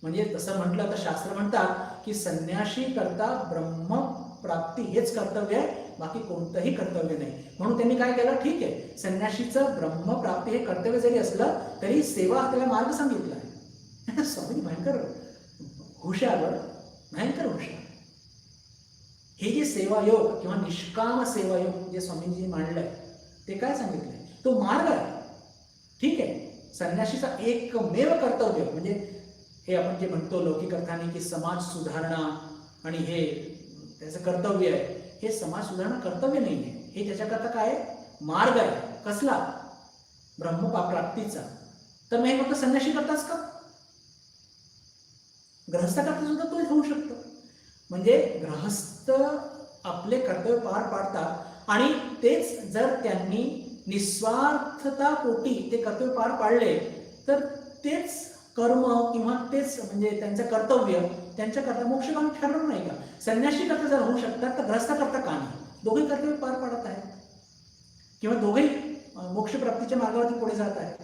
म्हणजे तसं म्हटलं तर शास्त्र म्हणतात की संन्यासी करता ब्रह्मप्राप्ती हेच कर्तव्य आहे, बाकी कोणतंही कर्तव्य नाही. म्हणून त्यांनी काय केलं, ठीक आहे, संन्यासीचं ब्रह्मप्राप्ती हे कर्तव्य जरी असलं तरी सेवा हा त्याला मार्ग सांगितला आहे. स्वामी भयंकर हुशार, भयंकर हुशार. हे जे सेवायोग किंवा निष्काम सेवायोग जे स्वामींनी मांडलंय ते काय सांगितलंय, तो मार्ग आहे. ठीक आहे, संन्यासीचा एकमेव कर्तव्य म्हणजे हे आपण जे म्हणतो लौकिक अर्थाने की समाज सुधारणा, आणि हे त्याचं कर्तव्य आहे. हे समाज सुधारणा कर्तव्य नाही आहे, हे त्याच्याकरता काय मार्ग आहे. कसला? ब्रह्मप्राप्तीचा. तर मग हे फक्त संन्यासी करताच का? गृहस्थाकरता सुद्धा तो होऊ शकतो. म्हणजे गृहस्थ आपले कर्तव्य पार पाडतात आणि तेच जर त्यांनी निस्वार्थता पोटी ते कर्तव्य पार पाडले तर तेच कर्म किंवा तेच म्हणजे त्यांचं कर्तव्य त्यांच्या करता मोक्षगामी ठरणार नाही का? संन्यासी करता जर होऊ शकतात तर ग्रहस्थ करता का नाही? दोघे कर्तव्य पार पाडत आहेत किंवा दोघेही मोक्षप्राप्तीच्या मार्गावरती पुढे जात आहेत.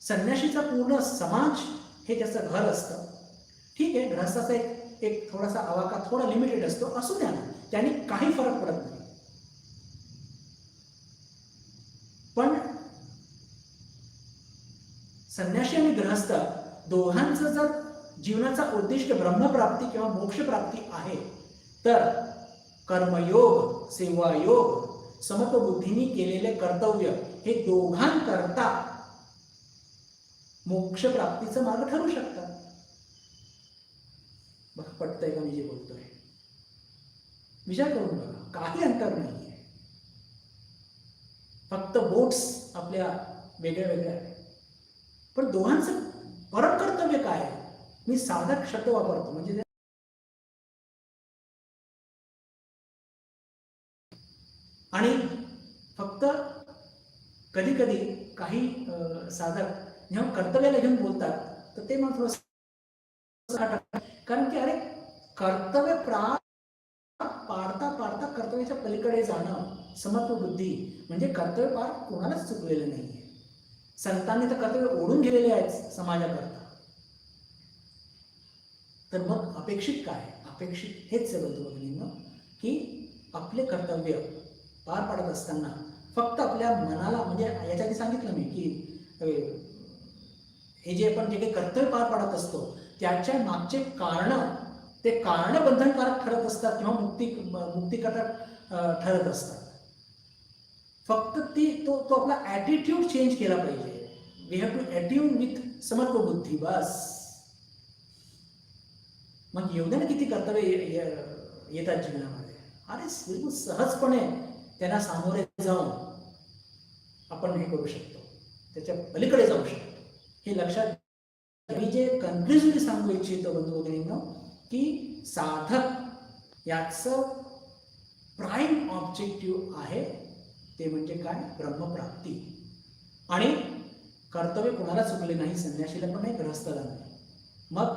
संन्याशीचा पूर्ण समाज हे त्याचं घर असतं. ठीक आहे, ग्रहस्थाचा एक थोडासा आवाका थोडा लिमिटेड असतो, असू द्या ना, त्याने काही फरक पडत नाही. पण संन्यासी आणि ग्रहस्थ दोघांचं जर जीवनाचा उद्दिष्ट ब्रह्मप्राप्ती किंवा मोक्षप्राप्ती आहे तर कर्मयोग, सेवायोग, समत्वबुद्धीने केलेले कर्तव्य हे दोघांकरता मोक्षप्राप्तीचा मार्ग ठरू शकतात. बघा पटतंय का मी जे बोलतोय? विचार करून बघा, काही अंतर नाहीये, फक्त बोट्स आपल्या वेगळ्या वेगळ्या आहेत. पण दोघांचं परम कर्तव्य काय आहे? मी साधक शब्द वापरतो म्हणजे आणि फक्त कधी कधी काही साधक जेव्हा कर्तव्याला घेऊन बोलतात तर ते मग थोडं, कारण की अरे कर्तव्य पाडता पाडता कर्तव्याच्या पलीकडे जाणं, समत्व बुद्धी म्हणजे कर्तव्य पार कोणालाच चुकलेलं नाहीये. संतांनी तर कर्तव्य ओढून गेलेले आहेत समाजाकरता. तर मग अपेक्षित काय? अपेक्षित हेच बंधू भगिनींनो की आपले कर्तव्य पार पाडत असताना फक्त आपल्या मनाला, म्हणजे याच्या आधी सांगितलं मी की हे जे आपण जे काही कर्तव्य पार पाडत असतो त्याच्या मागचे कारण, ते कारण बंधनकारक ठरत असतात किंवा मुक्तिकारक ठरत असतात. फक्त तो आपला ॲटिट्यूड चेंज केला पाहिजे. वी हॅव टू ॲट्यून विथ समत्व बुद्धी. बस. मग येऊ दे ना किती कर्तव्य येतात जीवनामध्ये, अरे बिलकुल सहजपणे त्यांना सामोरे जाऊन आपण हे करू शकतो, त्याच्या पलीकडे जाऊ शकतो. हे लक्षात. मी जे कन्क्लुझिव्हली सांगू इच्छितो बंधू भगिनींनो की साधक याचं प्राईम ऑब्जेक्टिव्ह आहे ते म्हणजे काय? ब्रह्मप्राप्ती. आणि कर्तव्य कोणाला चुकले नाही, संन्याशीला पण नाही, गृहस्थाला नाही. मग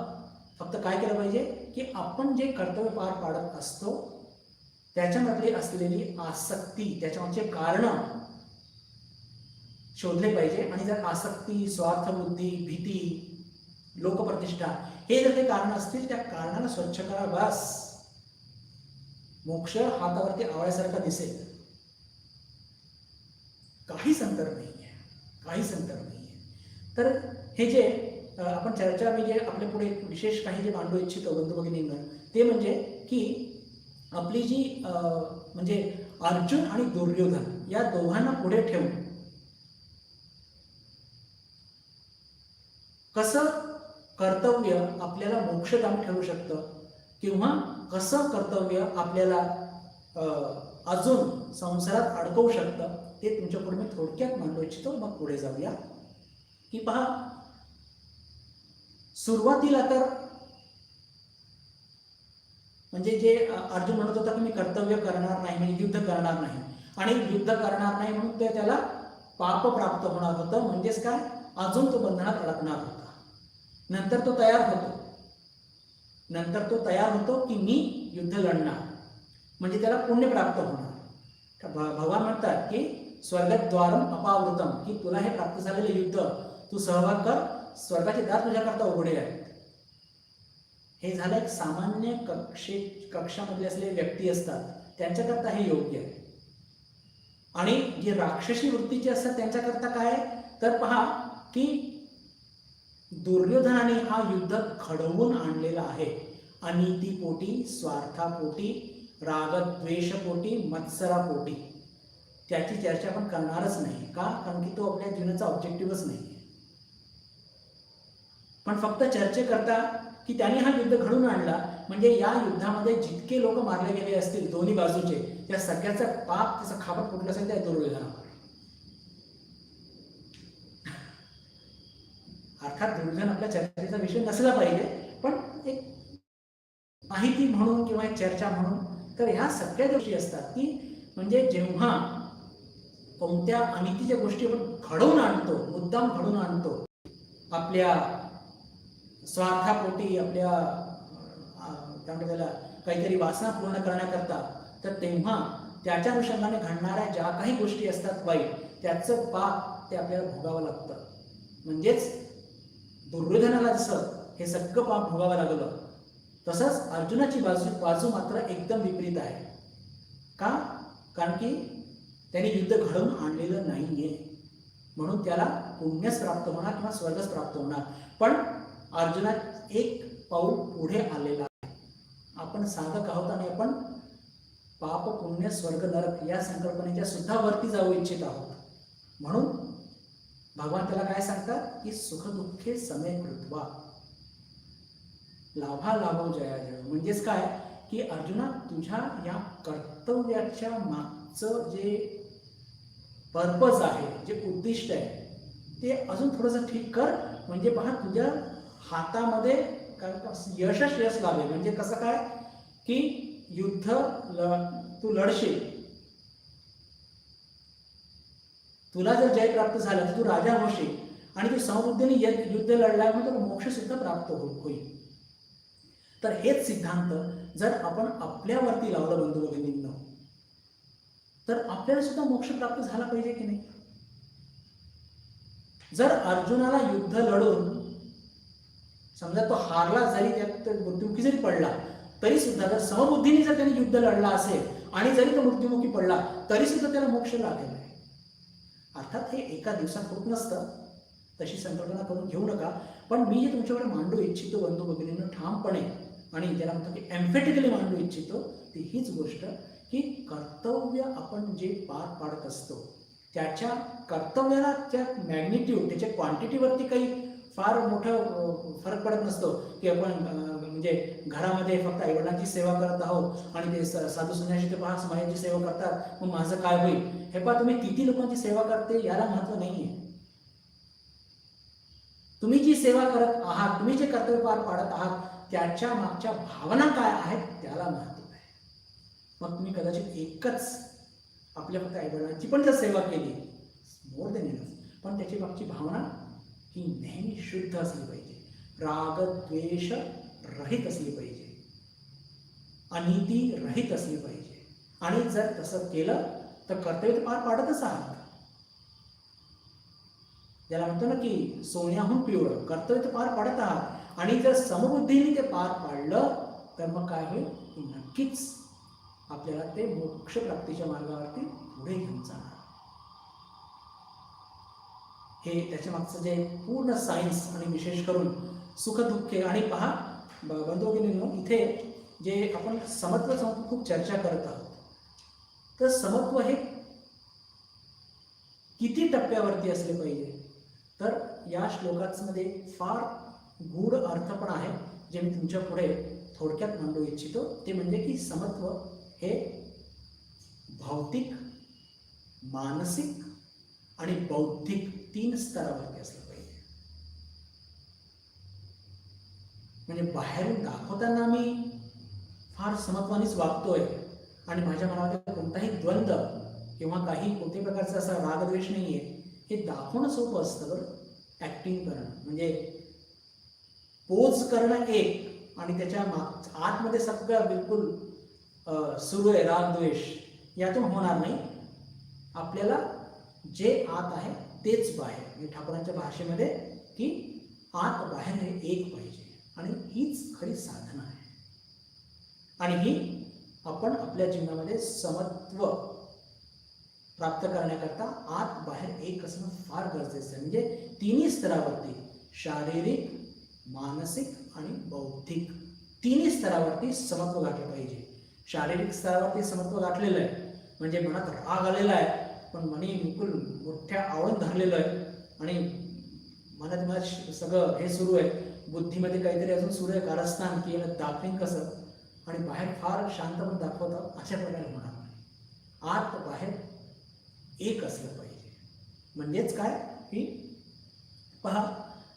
फक्त काय केलं पाहिजे की आपण जे कर्तव्य पार पाडत असतो त्याच्यामधली असलेली आसक्ती, त्याच्यामागचे कारण शोधले पाहिजे. आणि जर आसक्ती, स्वार्थबुद्धी, भीती, लोकप्रतिष्ठा हे जर काही कारण असतील त्या कारणाला स्वच्छ करा. बस. मोक्ष हातावरती आवळ्यासारखा दिसेल. काहीच अंतर नाहीये, काहीच अंतर नाहीये. तर हे जे आपण चर्चा, मी जे आपल्या पुढे विशेष काही जे मांडू इच्छितो बंधू भगिनींना ते म्हणजे की आपली जी म्हणजे अर्जुन आणि दुर्योधन या दोघांना पुढे ठेवून कसं कर्तव्य आपल्याला मोक्षगामी ठरू शकतं किंवा कसं कर्तव्य आपल्याला अजून संसारात अडकवू शकतं ते तुमच्या पुढे मी थोडक्यात मांडू इच्छितो. मग पुढे जाऊया की पहा, सुरुवातीला तर म्हणजे जे अर्जुन म्हणत होता की मी कर्तव्य करणार नाही, म्हणजे युद्ध करणार नाही, आणि युद्ध करणार नाही म्हणून त्याला पाप प्राप्त होणार होतं. म्हणजेच काय, अजून तो बंधनात अडकणार होता. नंतर तो तयार होतो की मी युद्ध लढणार, म्हणजे त्याला पुण्य प्राप्त होणार. भगवान म्हणतात की स्वर्गद्वारम अपावृतम, की तुला हे प्राप्त झालेले युद्ध तू सहभाग कर, स्वर्गाचे दार तुझ्याकरता उघडे आहेत. हे झालं एक सामान्य कक्षामध्ये असलेले व्यक्ती असतात त्यांच्याकरता हे योग्य आहे. आणि जे राक्षसी वृत्तीचे असतात त्यांच्याकरता काय तर पहा की दुर्योधनाने हा युद्ध घडवून आणलेला आहे. अनितीपोटी, स्वार्थापोटी, रागद्वेषपोटी, मत्सरापोटी. त्याची चर्चा आपण करणारच नाही. का? कारण की तो आपल्या जीवनाचा ऑब्जेक्टिव्हच नाही. पण फक्त चर्चेकरता की त्याने हा युद्ध घडून आणला म्हणजे या युद्धामध्ये जितके लोक मारले गेले असतील दोन्ही बाजूचे, त्या सगळ्याचा पाप, त्याचा खापट कुठला असेल त्या दुर्योधनावर. अर्थात दुर्योधन आपल्या चर्चेचा विषय नसला पाहिजे, पण एक माहिती म्हणून किंवा एक चर्चा म्हणून. तर ह्या सगळ्या गोष्टी असतात की म्हणजे जेव्हा कोणत्या अनितीच्या गोष्टी आपण घडवून आणतो, मुद्दाम घडवून आणतो आपल्या स्वार्थापोटी, आपल्या त्यामुळे त्याला काहीतरी वासना पूर्ण करण्याकरता, तर तेव्हा त्याच्या अनुषंगाने घडणाऱ्या ज्या काही गोष्टी असतात वाईट, त्याचं पाप ते आपल्याला भोगावं लागतं. म्हणजेच दुर्योधनाला जसं हे सगळं पाप भोगावं लागलं, तसंच अर्जुनाची बाजू मात्र एकदम विपरीत आहे. का? कारण की त्याने युद्ध घडवून आणलेलं नाहीये, म्हणून त्याला पुण्यच प्राप्त होणार किंवा स्वर्गच प्राप्त होणार. पण अर्जुना एक पाऊल पुढे आलेला आहे. आपण साधक आहोत आणि आपण पाप पुण्य स्वर्ग नरक या संकल्पनेच्या सुद्धा वरती जाऊ इच्छित आहोत. म्हणून भगवान त्याला काय सांगतात की सुख दुःखे समे कृत्वा लाभा लाभो जया जय. म्हणजेच काय की अर्जुना, तुझ्या या कर्तव्याच्या मागचं जे पर्पज आहे, जे उद्दिष्ट आहे, ते अजून थोडंसं ठीक कर. म्हणजे पहा, तुझ्या हातामध्ये यशच यश लाभेल. म्हणजे कसं काय की युद्ध तू लढशील, तुला जर जय प्राप्त झालं तर तू राजा होशील आणि तू समबुद्धीने युद्ध लढल्यामुळे तुला मोक्ष सुद्धा प्राप्त होईल. तर हेच सिद्धांत जर आपण आपल्यावरती लावलं बंधू भगिनींनो, तर आपल्याला सुद्धा मोक्ष प्राप्त झाला पाहिजे की नाही. जर अर्जुनाला युद्ध लढून समजा तो हारला, जरी त्यात मृत्युमुखी जरी पडला, तरी सुद्धा जर समबुद्धीने जर त्याने युद्ध लढला असेल आणि जरी तो मृत्युमुखी पडला, तरी सुद्धा त्याला मोक्ष लाभेल आहे. अर्थात हे एका दिवसात होत नसतं, तशी संकल्पना करून घेऊ नका. पण मी जे तुमच्याकडे मांडू इच्छितो बंधू भगिनींनो ठामपणे, आणि त्याला म्हणतो की एम्फेटिकली मांडू इच्छितो, ती हीच गोष्ट की कर्तव्य आपण जे पार पाडत असतो, त्याच्या कर्तव्याला त्या मॅग्निट्यूड, त्याच्या क्वांटिटीवरती काही फार मोठं फरक पडत नसतो. की आपण म्हणजे घरामध्ये फक्त आईवडिलांची सेवा करत आहोत आणि ते साधू संन्यासी ते पहा समाजाची सेवा करतात, मग माझं काय होईल. हे पहा, तुम्ही किती लोकांची सेवा करते याला महत्व नाहीये. तुम्ही जी सेवा करत आहात, तुम्ही जे कर्तव्य पार पाडत आहात, त्याच्या मागच्या भावना काय आहेत त्याला महत्व आहे. मग तुम्ही कदाचित एकच आपल्या फक्त आईवडिलांची पण जर सेवा केली, मोर देन इनफ, पण त्याची मागची भावना ही नेहमी शुद्ध असली पाहिजे, राग द्वेष रहित असली पाहिजे, अनिती रहित असली पाहिजे. आणि जर तसं केलं तर कर्तव्य पार पाडतच आहात. ज्याला म्हणतो ना की सोन्याहून पिवळं, कर्तव्य तर पार पाडत आहात. आणि जर समबुद्धीने ते पार पाडलं तर मग काय होईल, नक्कीच आपल्याला ते मोक्ष प्राप्तीच्या मार्गावरती पुढे घेऊन जाणार. हे त्याच्या मागचं जे पूर्ण सायन्स, आणि विशेष करून सुख दुःखे. आणि पहा बंधू भगिनींनो, इथे जे आपण समत्व खूप चर्चा करत आहोत, तर समत्व हे किती टप्प्यावरती असले पाहिजे, तर या श्लोकांमध्ये फार गूढ अर्थ पण आहे, जे मी तुमच्या पुढे थोडक्यात मांडू इच्छितो. ते म्हणजे की समत्व हे भौतिक, मानसिक आणि बौद्धिक 3 स्तरावरती असलं पाहिजे. म्हणजे बाहेरून दाखवताना मी फार समत्वानेच वागतोय आणि माझ्या मनामध्ये कोणताही द्वंद्व किंवा काही कोणत्याही प्रकारचा असा रागद्वेष नाहीये, हे दाखवणं सोपं असतं बरं. ॲक्टिंग करणं म्हणजे पोज करणं एक, आणि त्याच्या आतमध्ये सगळं बिलकुल सुरू आहे रागद्वेष, यातून होणार नाही. आपल्याला जे आत आहे तेच बाहेर, म्हणजे ठाकूरांच्या भाषेमध्ये की आत बाहेर हे एक पाहिजे. आणि हीच खरी साधना आहे. आणि ही आपण आपल्या जीवनामध्ये समत्व प्राप्त करण्याकरता आत बाहेर एक असणं फार गरजेचं आहे. म्हणजे 3 स्तरावरती, शारीरिक, मानसिक आणि बौद्धिक, 3 स्तरावरती समत्व गाठलं पाहिजे. शारीरिक स्तरावरती समत्व गाठलेलं आहे, म्हणजे मनात राग आलेला आहे, पण मनी बिलकुल मोठ्या आवडून धरलेलं आहे, आणि मनात सगळं हे सुरू आहे, बुद्धीमध्ये काहीतरी अजून सुरू आहे, कारस्थान की याला दाखवीन कसं, आणि बाहेर फार शांत पण दाखवतं, अशा प्रकारे होणार नाही. आत बाहेर एक असलं पाहिजे. म्हणजेच काय की पहा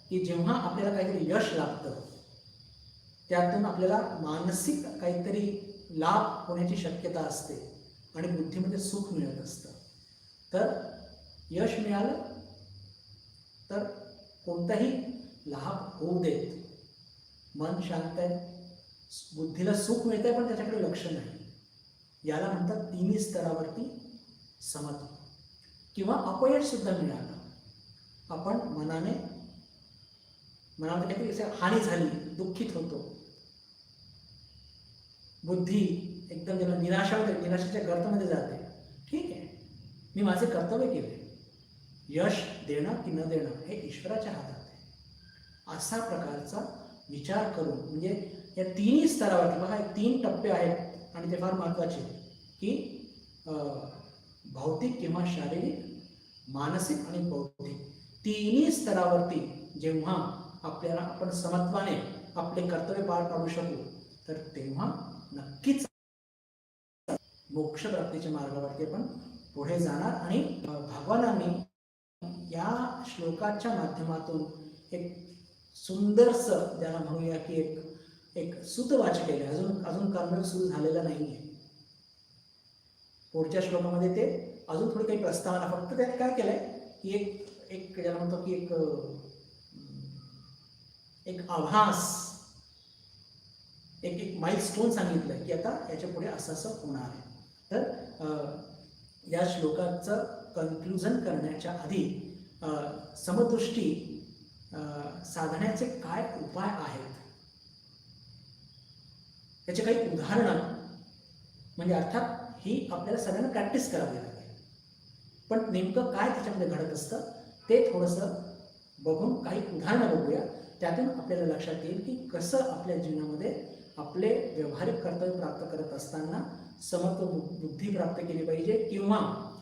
की जेव्हा आपल्याला काहीतरी यश लागतं, त्यातून आपल्याला मानसिक काहीतरी लाभ होण्याची शक्यता असते आणि बुद्धीमध्ये सुख मिळत असतं. तर यश मिळालं तर कोणताही लाभ होऊ देत, मन शांत आहे, बुद्धीला सुख मिळतंय पण त्याच्याकडे लक्ष नाही, याला म्हणतात तिन्ही स्तरावरती समत्व. किंवा अपयश सुद्धा मिळालं, आपण मनामध्ये काहीतरी हानी झाली, दुःखित होतो, बुद्धी एकदम त्याला निराशेच्या गर्तामध्ये जाते. ठीक आहे, मी माझे कर्तव्य केले, यश देणं की न देणं हे ईश्वराच्या हातात आहे, असा प्रकारचा विचार करून, म्हणजे या तिन्ही स्तरावरती बघा, 3 टप्पे आहेत आणि ते फार महत्त्वाचे, की भौतिक किंवा शारीरिक, मानसिक आणि बौद्धिक, तिन्ही स्तरावरती जेव्हा आपण समत्वाने आपले कर्तव्य पार पाडू शकू तर तेव्हा नक्कीच मोक्ष प्राप्तीच्या मार्गावरती आपण पुढे जाणार. आणि भगवानांनी या श्लोकाच्या माध्यमातून एक सुंदरसं, ज्याला म्हणूया की एक सूतवाच केले. अजून कर्मयोग सुरू झालेला नाहीये. पुढच्या श्लोकामध्ये ते अजून थोडी काही प्रस्तावना, फक्त त्याने काय केलंय की एक ज्याला म्हणतो की एक आभास, एक माइलस्टोन सांगितलंय की आता याच्या पुढे असं होणार आहे. तर या श्लोकाचं कन्क्लुजन करण्याच्या आधी समदृष्टी साधण्याचे काय उपाय आहेत, त्याचे काही उदाहरणं, म्हणजे अर्थात ही आपल्याला सगळ्यांना प्रॅक्टिस करावी लागेल, पण नेमकं काय त्याच्यामध्ये घडत असतं ते थोडंसं बघून काही उदाहरणं बघूया. त्यातून आपल्याला लक्षात येईल की कसं आपल्या जीवनामध्ये आपले व्यावहारिक कर्तव्य प्राप्त करत असताना समत्व बुद्धी प्राप्त केली पाहिजे, किंवा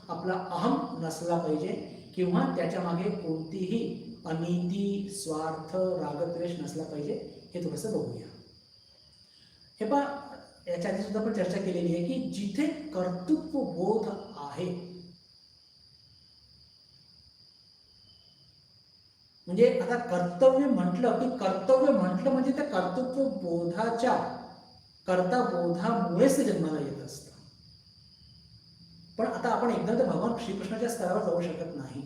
आपला अहम नसला पाहिजे, किंवा त्याच्या मागे कोणतीही अनिती, स्वार्थ, रागद्वेष नसला पाहिजे, हे थोडंसं बघूया. हे पहा, याच्या आधी सुद्धा आपण चर्चा केलेली आहे की जिथे कर्तृत्व बोध आहे, म्हणजे आता कर्तव्य म्हटलं म्हणजे त्या कर्तृत्व बोधाच्या कर्ताबोधामुळेच ते जन्माला येत असतं. पण आता आपण एकदम तर भगवान श्रीकृष्णाच्या स्तरावर जाऊ शकत नाही.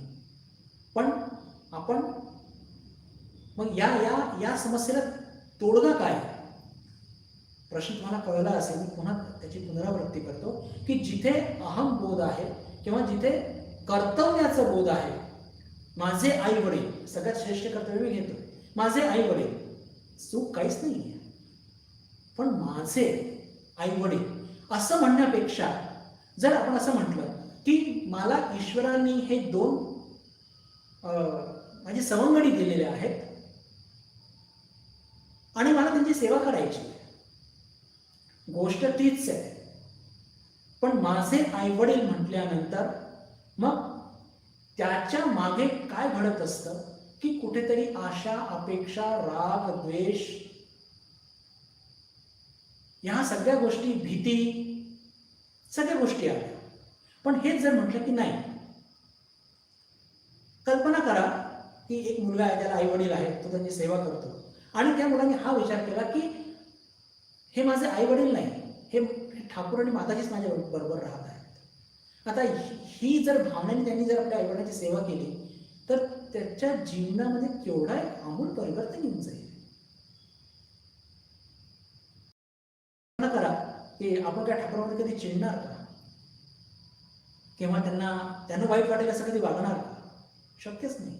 पण आपण मग या समस्येला तोडगा काय, प्रश्न तुम्हाला कळला असेल. मी पुन्हा त्याची पुनरावृत्ती करतो की जिथे अहम बोध आहे किंवा जिथे कर्तव्याचा बोध आहे, माझे आई वडील, सगळ्यात श्रेष्ठ कर्तव्य मी घेतो, माझे आई वडील, चूक काहीच नाही आहे, पण माझे आई वडील असं म्हणण्यापेक्षा जर आपण असं म्हटलं की मला ईश्वरांनी हे 2 म्हणजे सवंगडी दिलेले आहेत आणि मला त्यांची सेवा करायची, गोष्ट तीच आहे. पण माझे आई वडील म्हटल्यानंतर मग त्याच्या मागे काय घडत असतं की कुठेतरी आशा, अपेक्षा, राग, द्वेष, या सगळ्या गोष्टी, भीती, सगळ्या गोष्टी आल्या. पण हेच जर म्हटलं की नाही, कल्पना करा की एक मुलगा आहे, त्याला आई वडील आहेत, तो त्यांची सेवा करतो, आणि त्या मुलाने हा विचार केला की हे माझे आई वडील नाही, हे ठाकूर आणि माताजीच माझ्या बरोबर राहत आहेत. आता ही जर भावनेने त्यांनी जर आपल्या आईवडिलांची सेवा केली तर त्याच्या जीवनामध्ये केवढा आमूल परिवर्तन येऊन जाईल. करा की आपण त्या ठाकूरांमध्ये कधी चिडणार का, किंवा त्यांना वाईट वाटेल असं कधी वागणार का? शक्यच नाही.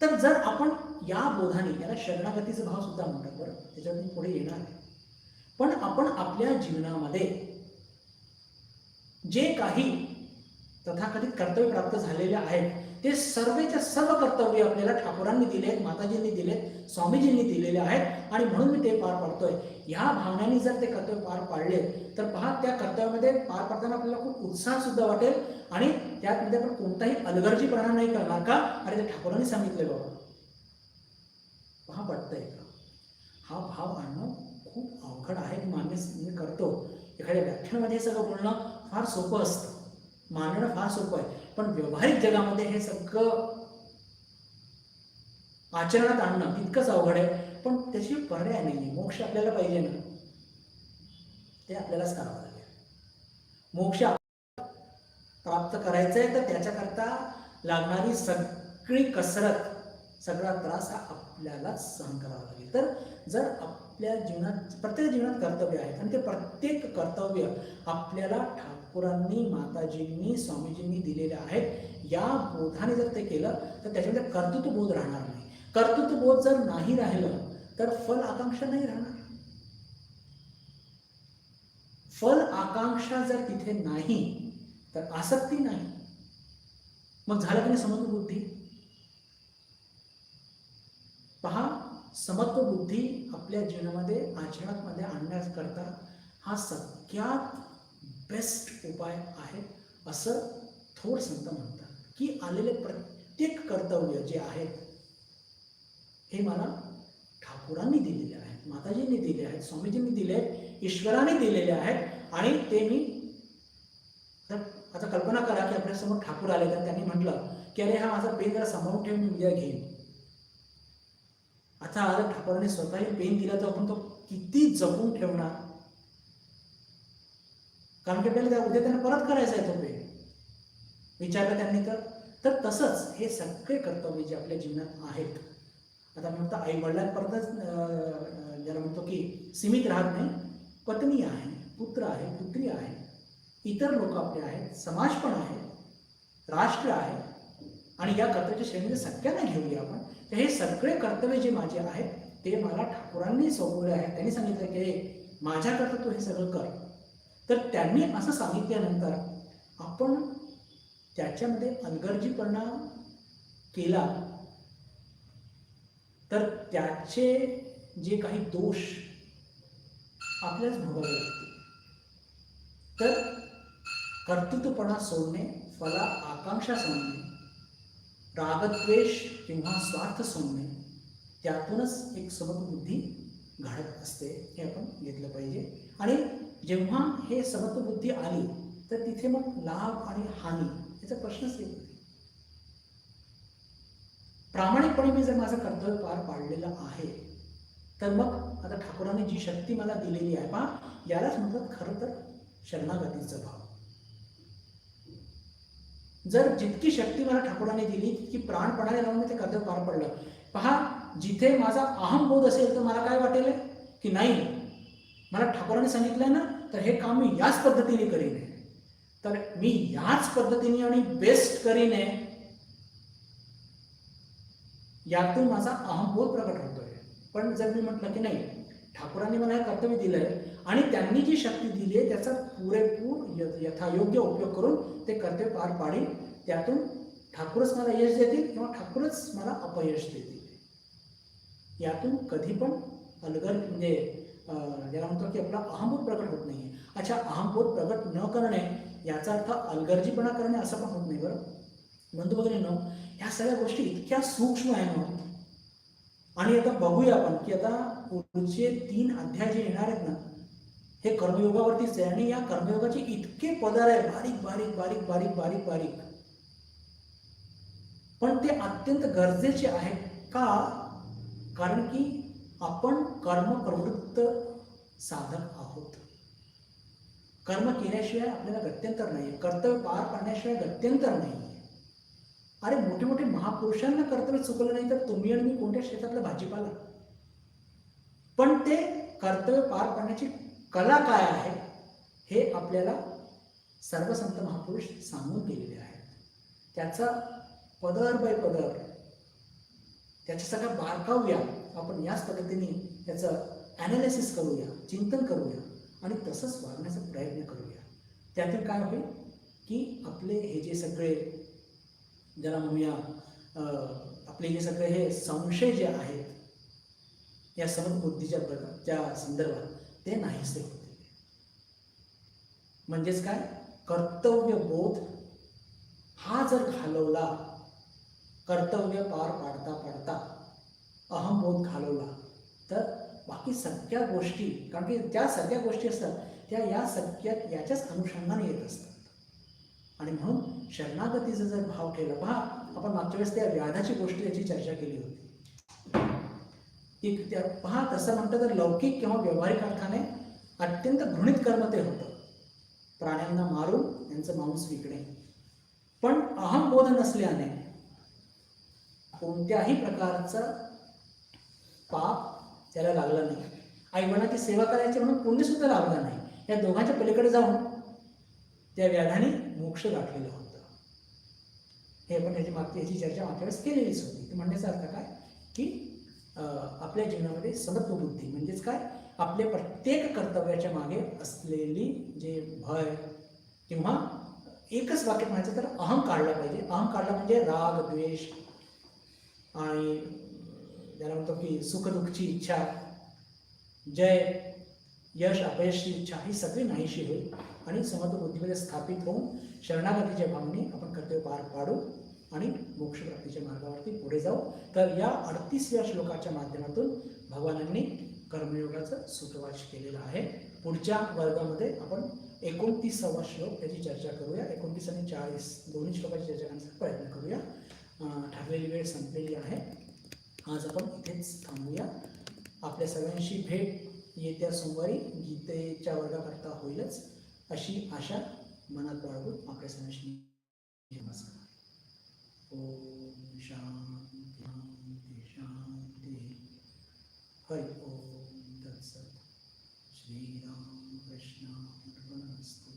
तर जर आपण या बोधाने, याला शरणागतीचा भाव सुद्धा म्हणतात बरं, त्याच्यातून पुढे येणार आहे, पण आपण आपल्या जीवनामध्ये जे काही तथाकथित कर्तव्य प्राप्त झालेले आहेत ते सर्वच्या सर्व कर्तव्य आपल्याला ठाकूरांनी दिलेत, माताजींनी दिलेत, स्वामीजींनी दिलेले आहेत, आणि म्हणून मी ते पार पाडतोय. ह्या भावनांनी जर ते कर्तव्य पार पाडले तर पहा, त्या कर्तव्यामध्ये पार पाडताना आपल्याला खूप उत्साह सुद्धा वाटेल, आणि त्यामध्ये आपण कोणताही अलगर्जीपणा नाही करणार. का? अरे ते ठाकूरांनी सांगितले बाबा, पहा पटतंय का? हा भाव आणणं खूप अवघड आहे, मी करतो. एखाद्या व्याख्यानामध्ये हे सगळं बोलणं फार सोपं असतं, मांडणं फार सोपं आहे, पण व्यावहारिक जगामध्ये हे सगळं आचरणात आणणं तितकंच अवघड आहे. पण त्याची पर्याय नाही. मोक्ष आपल्याला पाहिजे ना, ते आपल्यालाच करावं लागेल. मोक्ष प्राप्त करायचं आहे तर त्याच्याकरता लागणारी सगळी कसरत, सगळा त्रास हा आपल्यालाच सहन करावा लागेल. तर जर आपल्या जीवनात, प्रत्येक जीवनात कर्तव्य आहेत आणि ते प्रत्येक कर्तव्य आपल्याला ठाकूरांनी, माताजींनी, स्वामीजींनी दिलेले आहेत, या बोधाने जर ते केलं तर त्याच्यामध्ये कर्तृत्वबोध राहणार नाही. कर्तृत्वबोध जर नाही राहिलं तर फल आकांक्षा नाही राहणार. फल आकांक्षा जर तिथे नाही तर आसक्ती नाही. मग झालं की नाही समत्व बुद्धी. पहा, समत्व बुद्धी आपल्या जीवनामध्ये, आचरणामध्ये आणण्याकरता हा सगळ्यात बेस्ट उपाय आहे असं थोर संत म्हणतात, की आलेले प्रत्येक कर्तव्य जे आहेत हे मला ठाकूरांनी दिलेले आहेत, माताजींनी दिले आहेत, स्वामीजींनी दिले आहेत, ईश्वराने दिलेले आहेत आणि ते मी, आता कल्पना करा की आपल्यासमोर ठाकूर आले तर त्यांनी म्हटलं की अरे हा माझा पेन जरा सांभाळून ठेवून मी उद्या घेईन. आता जर ठाकूरांनी स्वतःही पेन दिला तर आपण तो किती जपून ठेवणार, कारण की आपल्याला उद्या त्यांना परत करायचा आहे तो पेन, विचारलं त्यांनी तर तसंच हे सगळे कर्तव्य जे आपल्या जीवनात आहेत, आता म्हणतो आई वडिलांपर्यंतच ज्याला म्हणतो की सीमित राहत नाही, पत्नी आहे, पुत्र आहे, पुत्री आहे, इतर लोक आपले आहेत, समाज पण आहे, राष्ट्र आहे आणि या कर्तव्याच्या श्रेणीमध्ये सगळ्यांना घेऊया आपण. तर हे सगळे कर्तव्य जे माझे आहेत ते मला ठाकूरांनी सोपवले आहेत. त्यांनी सांगितलं की माझ्याकरता तू हे सगळं कर. तर त्यांनी असं सांगितल्यानंतर आपण त्याच्यामध्ये अलगर्जीपणा केला तर त्याचे जे काही दोष आपल्याच भोगावे लागतील. तर कर्तृत्वपणा सोडणे, फला आकांक्षा सोडणे, रागद्वेष किंवा स्वार्थ सोडणे, त्यातूनच एक समत्वबुद्धी घडत असते, हे आपण घेतलं पाहिजे. आणि जेव्हा हे समत्वबुद्धी आली तर तिथे मग लाभ आणि हानी याचा प्रश्नच येत नाही. प्रामाणिकपणे मी जर माझं कर्तव्य पार पाडलेलं आहे तर मग आता ठाकूरांनी जी शक्ती मला दिलेली आहे, पहा यालाच म्हणतात खरं तर शरणागतीचा भाव. जर जितकी शक्ती मला ठाकूरांनी दिली तितकी प्राणपणाने लावून मी ते कर्तव्य पार पडलं. पहा, जिथे माझा अहंबोध असेल तर मला काय वाटेल की नाही, मला ठाकूरांनी सांगितलंय ना तर हे काम मी याच पद्धतीने करीन, तर मी याच पद्धतीने आणि बेस्ट करीन, यातून माझा अहंबोध प्रकट होतोय. पण जर मी म्हटलं की नाही, ठाकूरांनी मला हे कर्तव्य दिलंय आणि त्यांनी जी शक्ती दिली आहे त्याचा पुरेपूर यथायोग्य उपयोग करून ते कर्तव्य पार पाडीन, त्यातून ठाकूरच मला यश देतील किंवा ठाकूरच मला अपयश देतील, यातून कधी पण अलगर म्हणजे ज्याला म्हणतो की आपला अहंबोध प्रकट होत नाही. अच्छा, अहंबोध प्रकट न करणे याचा अर्थ अलगर्जीपणा करणे असं पण होत नाही. बरं बंधू भगिनींनो, ह्या सगळ्या गोष्टी इतक्या सूक्ष्म आहे ना. आणि आता बघूया आपण की आता पुढचे 3 अध्याय जे येणार आहेत ना हे कर्मयोगावरतीच आहे आणि या कर्मयोगाचे इतके पदार आहे, बारीक बारीक बारीक बारीक बारीक बारीक, पण ते अत्यंत गरजेचे आहेत. का? कारण की आपण कर्मप्रवृत्त साधक आहोत. कर्म केल्याशिवाय आपल्याला गत्यंतर नाही, कर्तव्य पार पाडण्याशिवाय गत्यंतर नाही. अरे मोठे मोठे महापुरुषांना कर्तव्य चुकलं नाही तर तुम्ही आणि मी कोणत्या क्षेत्रातला भाजीपाला. पण ते कर्तव्य पार पाडण्याची कला काय आहे हे आपल्याला सर्व संत महापुरुष सांगून गेलेले आहेत. त्याचा पदर बाय पदर, त्याच्या सगळ्या बारकाव्या आपण याच पद्धतीने त्याचं ॲनालिसिस करूया, चिंतन करूया आणि तसंच वागण्याचा प्रयत्न करूया. त्यातून काय होईल की आपले हे जे सगळे ज्याला म्हणूया आपले जे सगळे हे संशय जे आहेत या समत्वबुद्धीच्या संदर्भात ते नाहीसे होते. म्हणजेच काय, कर्तव्यबोध हा जर घालवला, कर्तव्य पार पाडता पाडता अहंबोध घालवला तर बाकी सगळ्या गोष्टी, कारण की त्या सगळ्या गोष्टी असतात त्या या सगळ्यात याच्याच अनुषंगाने येत असतात. आणि म्हणून शरणागतीचा जर भाव ठेवला, पहा आपण मागच्या वेळेस त्या व्याधाची गोष्ट याची चर्चा केली होती की त्या पहा तसं म्हणतं तर लौकिक किंवा व्यावहारिक अर्थाने अत्यंत घृणित कर्म ते होतं, प्राण्यांना मारून त्यांचं मांस विकणे. पण अहंबोध नसल्याने कोणत्याही प्रकारचं पाप त्याला लागलं नाही. आईवडिलांची सेवा करायची म्हणून पुण्य सुद्धा लागलं नाही. या दोघांच्या पलीकडे जाऊन त्या व्याधाने मोक्ष गाठलेलं होतं. हे आपण याची चर्चा मागच्या वेळेस केलेलीच होती. ते म्हणण्याचा अर्थ काय की आपल्या जीवनामध्ये समत्व बुद्धी म्हणजेच काय, आपल्या प्रत्येक कर्तव्याच्या मागे असलेली जे भय, किंवा एकच वाक्यात म्हणायचं तर अहं काढला पाहिजे. अहं काढला म्हणजे राग, द्वेष आणि ज्याला म्हणतो की सुखदुःखची इच्छा, जय यश अपयशची इच्छा, ही सगळी नाहीशी होईल आणि समत्व बुद्धीमध्ये स्थापित होऊन शरणागतीच्या भावने आपण कर्तव्य पार पाडू आणि मोक्षप्राप्तीच्या मार्गावरती पुढे जाऊ. तर या 38व्या श्लोकाच्या माध्यमातून भगवानांनी कर्मयोगाचं सूत्रवाच केलेलं आहे. पुढच्या वर्गामध्ये आपण 29वा श्लोक त्याची चर्चा करूया. 29 आणि 40 दोन्ही श्लोकाची चर्चा करण्याचा प्रयत्न करूया. ठरलेली वेळ संपलेली आहे. आज आपण इथेच थांबूया. आपल्या सगळ्यांशी भेट येत्या सोमवारी गीतेच्या वर्गाकरता होईलच अशी आशा मनात बाळगून आपल्या सगळ्यांशी नमस्कार. ओम शांती शांती शांती. हरि ओम तत्सत. श्रीराम कृष्ण अर्पणमस्तु.